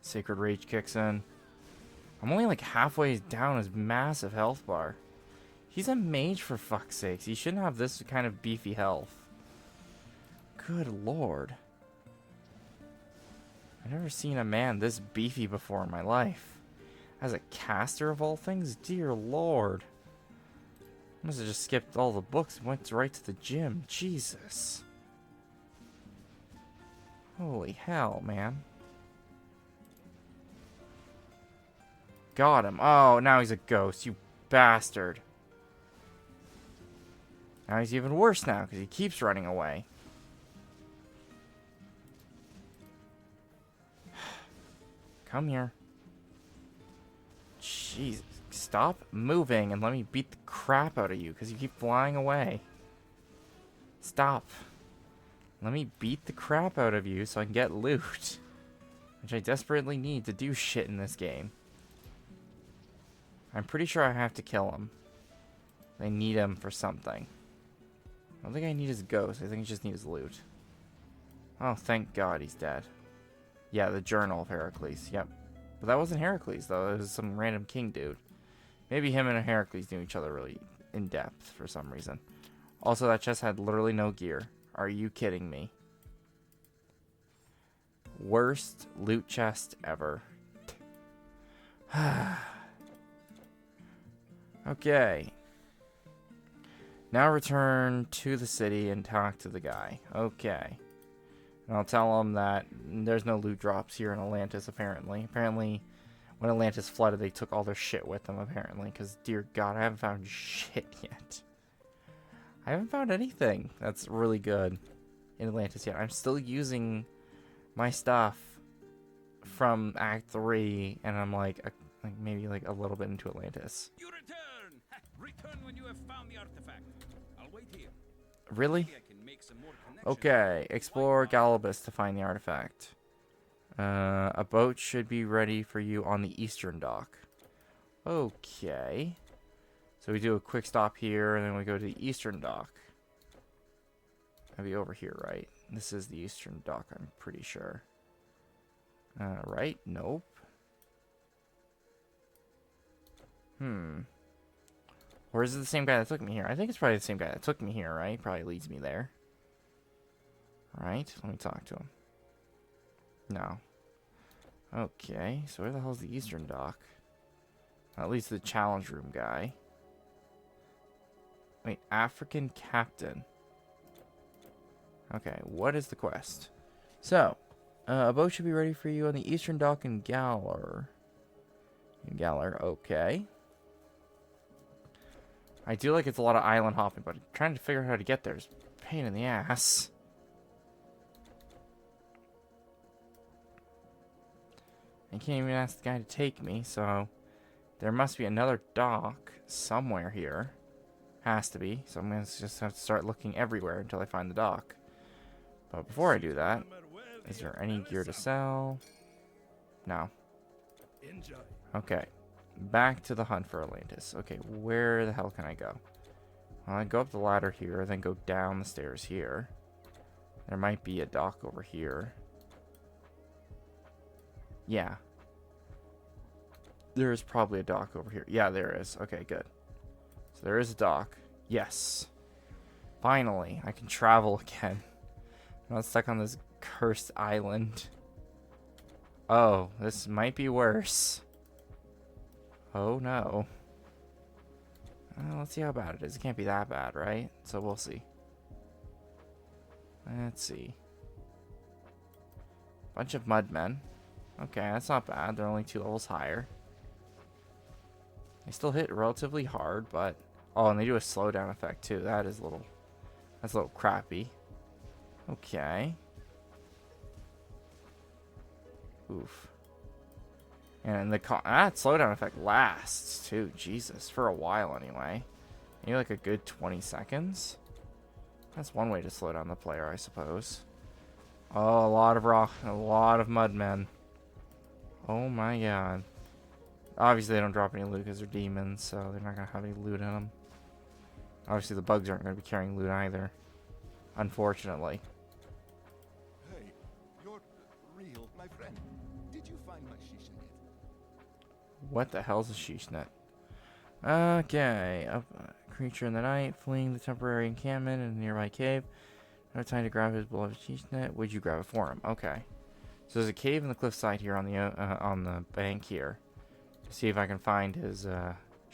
Sacred Rage kicks in. I'm only like halfway down his massive health bar. He's a mage for fuck's sakes. He shouldn't have this kind of beefy health. Good lord. I've never seen a man this beefy before in my life. As a caster of all things? Dear lord. I must have just skipped all the books and went right to the gym. Jesus. Holy hell, man. Got him. Oh, now he's a ghost. You bastard. Now he's even worse now because he keeps running away. Come here. Jeez, stop moving and let me beat the crap out of you because you keep flying away. Stop. Let me beat the crap out of you so I can get loot. Which I desperately need to do shit in this game. I'm pretty sure I have to kill him. I need him for something. I don't think I need his ghost. I think I just need his loot. Oh, thank God he's dead. Yeah, the Journal of Heracles. Yep. But that wasn't Heracles, though. It was some random king dude. Maybe him and Heracles knew each other really in depth for some reason. Also, that chest had literally no gear. Are you kidding me? Worst loot chest ever. Okay. Now return to the city and talk to the guy. Okay. And I'll tell him that there's no loot drops here in Atlantis, apparently. Apparently, when Atlantis flooded, they took all their shit with them, apparently. Because, dear God, I haven't found shit yet. I haven't found anything that's really good in Atlantis yet. I'm still using my stuff from Act 3, and I'm like maybe like a little bit into Atlantis. You return! Return when you have found the artifact. I'll wait here. Really? Maybe I can make some more connections. Okay, explore Galabas to find the artifact. A boat should be ready for you on the eastern dock. Okay. So we do a quick stop here, and then we go to the eastern dock. That'd be over here, right? This is the eastern dock, I'm pretty sure. Right? Nope. Or is it the same guy that took me here? I think it's probably the same guy that took me here, right? Probably leads me there. Right? Let me talk to him. No. Okay, so where the hell is the eastern dock? At least the challenge room guy. Wait, African captain. Okay, what is the quest? So, a boat should be ready for you on the eastern dock in Galar. Okay. I do like it's a lot of island hopping, but trying to figure out how to get there is a pain in the ass. I can't even ask the guy to take me, so there must be another dock somewhere here. Has to be, so I'm going to just have to start looking everywhere until I find the dock. But before I do that, is there any gear to sell? No. Enjoy. Okay. Back to the hunt for Atlantis. Okay, where the hell can I go? Well, I go up the ladder here, then go down the stairs here. There might be a dock over here. Yeah. There is probably a dock over here. Yeah, there is. Okay, good. So there is a dock. Yes. Finally, I can travel again. I'm not stuck on this cursed island. Oh, this might be worse. Oh no. Let's see how bad it is. It can't be that bad, right? So we'll see. Let's see. Bunch of mudmen. Okay, that's not bad. They're only 2 levels higher. They still hit relatively hard, but... Oh, and they do a slowdown effect, too. That is a little... That's a little crappy. Okay. Oof. And the that slowdown effect lasts, too. Jesus. For a while, anyway. Maybe like a good 20 seconds? That's one way to slow down the player, I suppose. Oh, a lot of rock... A lot of mudmen. Oh my god. Obviously, they don't drop any loot because they're demons, so they're not going to have any loot in them. Obviously, the bugs aren't going to be carrying loot either. Unfortunately. Hey, you're real, my friend. Did you find my shish net? What the hell's a sheesh net? Okay. A creature in the night, fleeing the temporary encampment in a nearby cave. No time to grab his beloved sheesh net. Would you grab it for him? Okay. So there's a cave in the cliffside here on the bank here. See if I can find his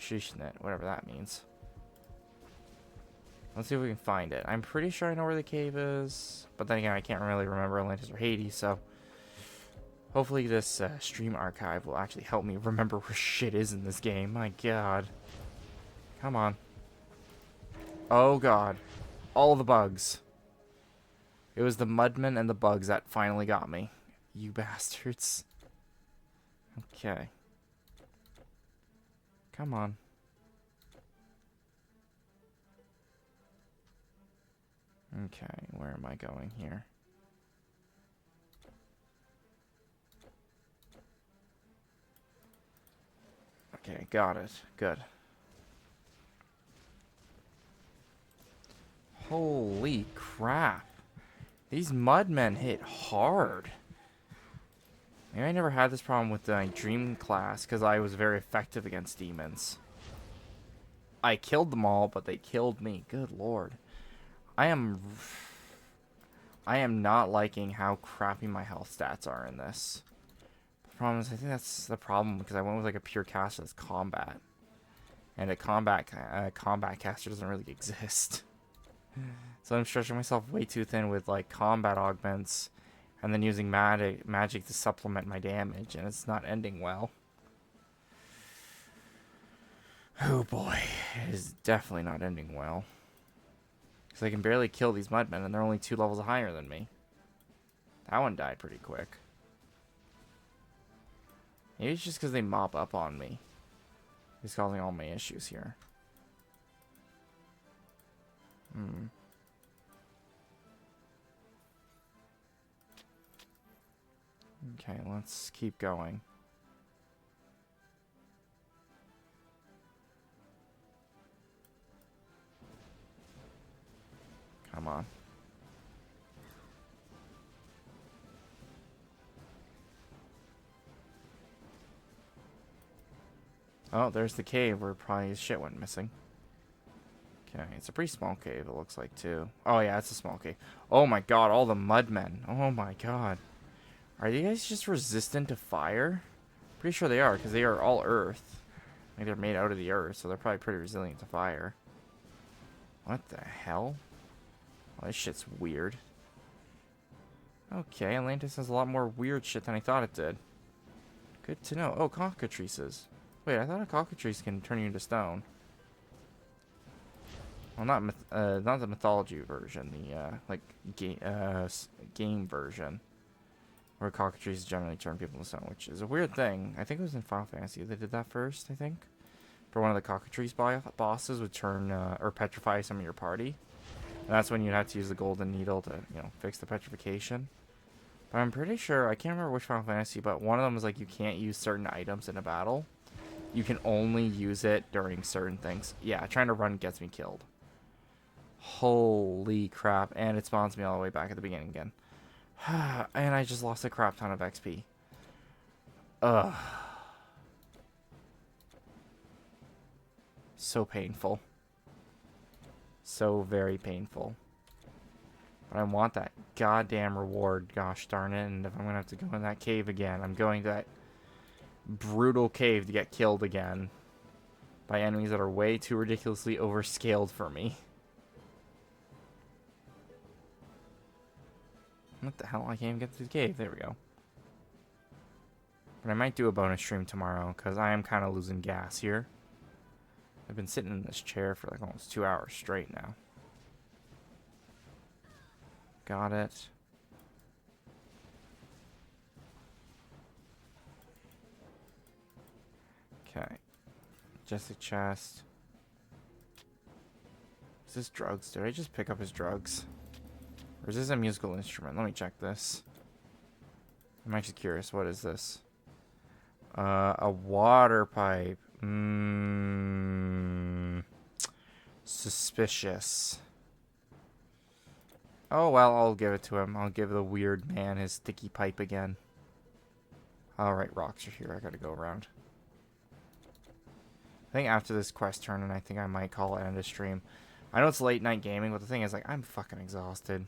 sheesh net, whatever that means. Let's see if we can find it. I'm pretty sure I know where the cave is, but then again, I can't really remember Atlantis or Hades, so hopefully this stream archive will actually help me remember where shit is in this game. My god. Come on. Oh god. All the bugs. It was the mudmen and the bugs that finally got me. You bastards. Okay. Come on. Okay, where am I going here? Okay, got it. Good. Holy crap. These mudmen hit hard. Maybe I never had this problem with my dream class because I was very effective against demons. I killed them all, but they killed me. Good lord. I am not liking how crappy my health stats are in this. The problem is, I think that's the problem because I went with like a pure caster that's combat. And a combat caster doesn't really exist. So I'm stretching myself way too thin with like combat augments and then using magic to supplement my damage, and it's not ending well. Oh boy, it is definitely not ending well. Because I can barely kill these mudmen and they're only 2 levels higher than me. That one died pretty quick. Maybe it's just because they mop up on me. He's causing all my issues here. Okay, let's keep going. Come on. Oh, there's the cave where probably his shit went missing. Okay, it's a pretty small cave, it looks like, too. Oh, yeah, it's a small cave. Oh, my God, all the mudmen. Oh, my God. Are you guys just resistant to fire? Pretty sure they are, because they are all earth. Like, they're made out of the earth, so they're probably pretty resilient to fire. What the hell? Oh, this shit's weird. Okay, Atlantis has a lot more weird shit than I thought it did. Good to know. Oh, cockatrices. Wait, I thought a cockatrice can turn you into stone. Well, not the mythology version. The game version, where cockatrices generally turn people into stone, which is a weird thing. I think it was in Final Fantasy they did that first. I think, for one of the cockatrice bosses would turn or petrify some of your party, and that's when you'd have to use the golden needle to fix the petrification. But I'm pretty sure, I can't remember which Final Fantasy, but one of them was like you can't use certain items in a battle. You can only use it during certain things. Yeah, trying to run gets me killed. Holy crap. And it spawns me all the way back at the beginning again. And I just lost a crap ton of XP. Ugh. So painful. So very painful. But I want that goddamn reward, gosh darn it. And if I'm going to have to go in that cave again, I'm going to that brutal cave to get killed again by enemies that are way too ridiculously overscaled for me. What the hell? I can't even get to the cave. There we go. But I might do a bonus stream tomorrow because I am kind of losing gas here. I've been sitting in this chair for like almost 2 hours straight now. Got it. Okay. Just a chest. Is this drugs? Did I just pick up his drugs? Or is this a musical instrument? Let me check this. I'm actually curious. What is this? A water pipe. Suspicious. Oh, well, I'll give it to him. I'll give the weird man his sticky pipe again. Alright, rocks are here. I gotta go around. I think after this quest turn, and I think I might call it end of stream. I know it's late night gaming, but the thing is, like, I'm fucking exhausted.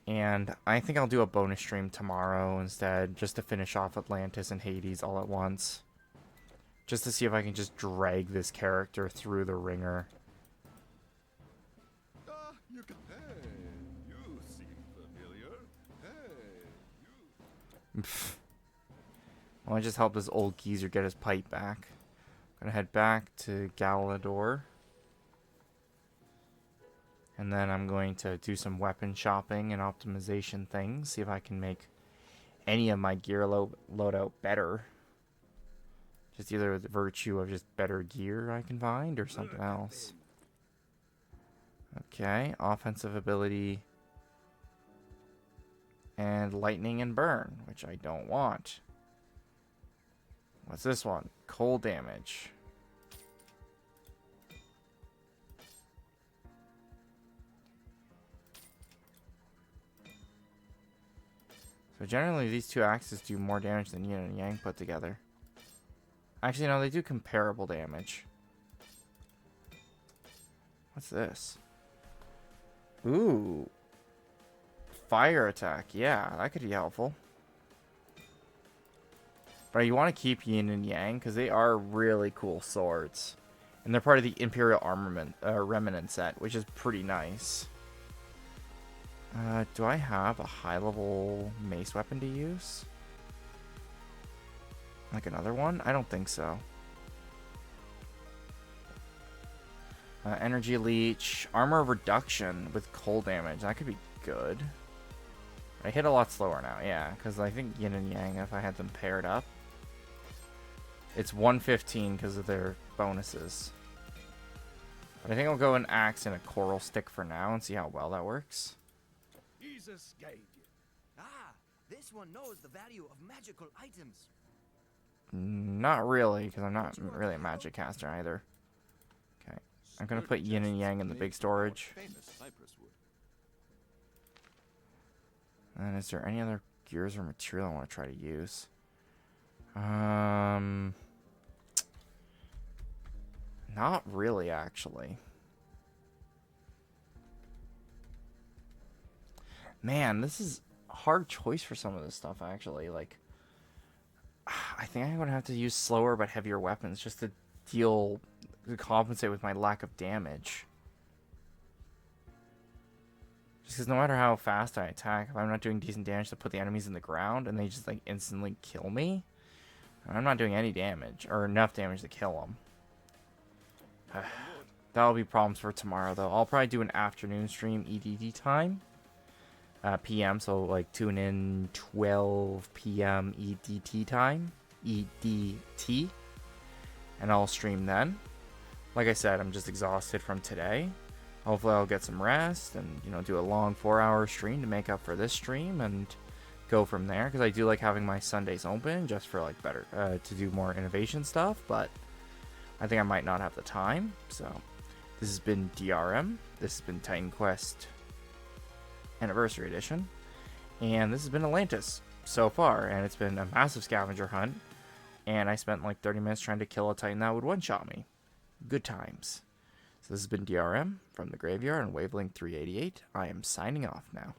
And I think I'll do a bonus stream tomorrow instead, just to finish off Atlantis and Hades all at once. Just to see if I can just drag this character through the ringer. You can. Hey, you seem familiar. Hey, you. Well, I just help this old geezer get his pipe back. Gonna head back to Galador. And then I'm going to do some weapon shopping and optimization things. See if I can make any of my gear loadout better. Just either the virtue of just better gear I can find or something else. Okay, offensive ability. And lightning and burn, which I don't want. What's this one? Cold damage. So generally these two axes do more damage than yin and yang put together. Actually, no, they do comparable damage. What's this? Ooh. Fire attack. Yeah, that could be helpful. But you want to keep yin and yang because they are really cool swords. And they're part of the Imperial Armament Remnant set, which is pretty nice. Do I have a high-level mace weapon to use? Like another one? I don't think so. Energy leech. Armor reduction with cold damage. That could be good. I hit a lot slower now, yeah. Because I think yin and yang, if I had them paired up. It's 115 because of their bonuses. But I think I'll go an axe and a coral stick for now and see how well that works. He's escaped. Ah, this one knows the value of magical items. Not really, because I'm not really a magic caster either. Okay, I'm going to put yin and yang in the big storage. And is there any other gears or material I want to try to use? Not really, actually. Man, this is a hard choice for some of this stuff, actually. Like, I think I'm going to have to use slower but heavier weapons just to compensate with my lack of damage. Just because no matter how fast I attack, if I'm not doing decent damage to put the enemies in the ground and they just like instantly kill me, I'm not doing any damage or enough damage to kill them. That'll be problems for tomorrow though. I'll probably do an afternoon stream EDD time. PM, so like tune in 12 p.m. EDT time. EDT. And I'll stream then. Like I said, I'm just exhausted from today. Hopefully I'll get some rest and, you know, do a long 4-hour stream to make up for this stream and go from there. Because I do like having my Sundays open just for like better, to do more innovation stuff. But I think I might not have the time. So this has been DRM. This has been Titan Quest Anniversary Edition. And this has been Atlantis so far. And it's been a massive scavenger hunt. And I spent like 30 minutes trying to kill a Titan that would one-shot me. Good times. So this has been DRM from the Graveyard on Wavelength 388. I am signing off now.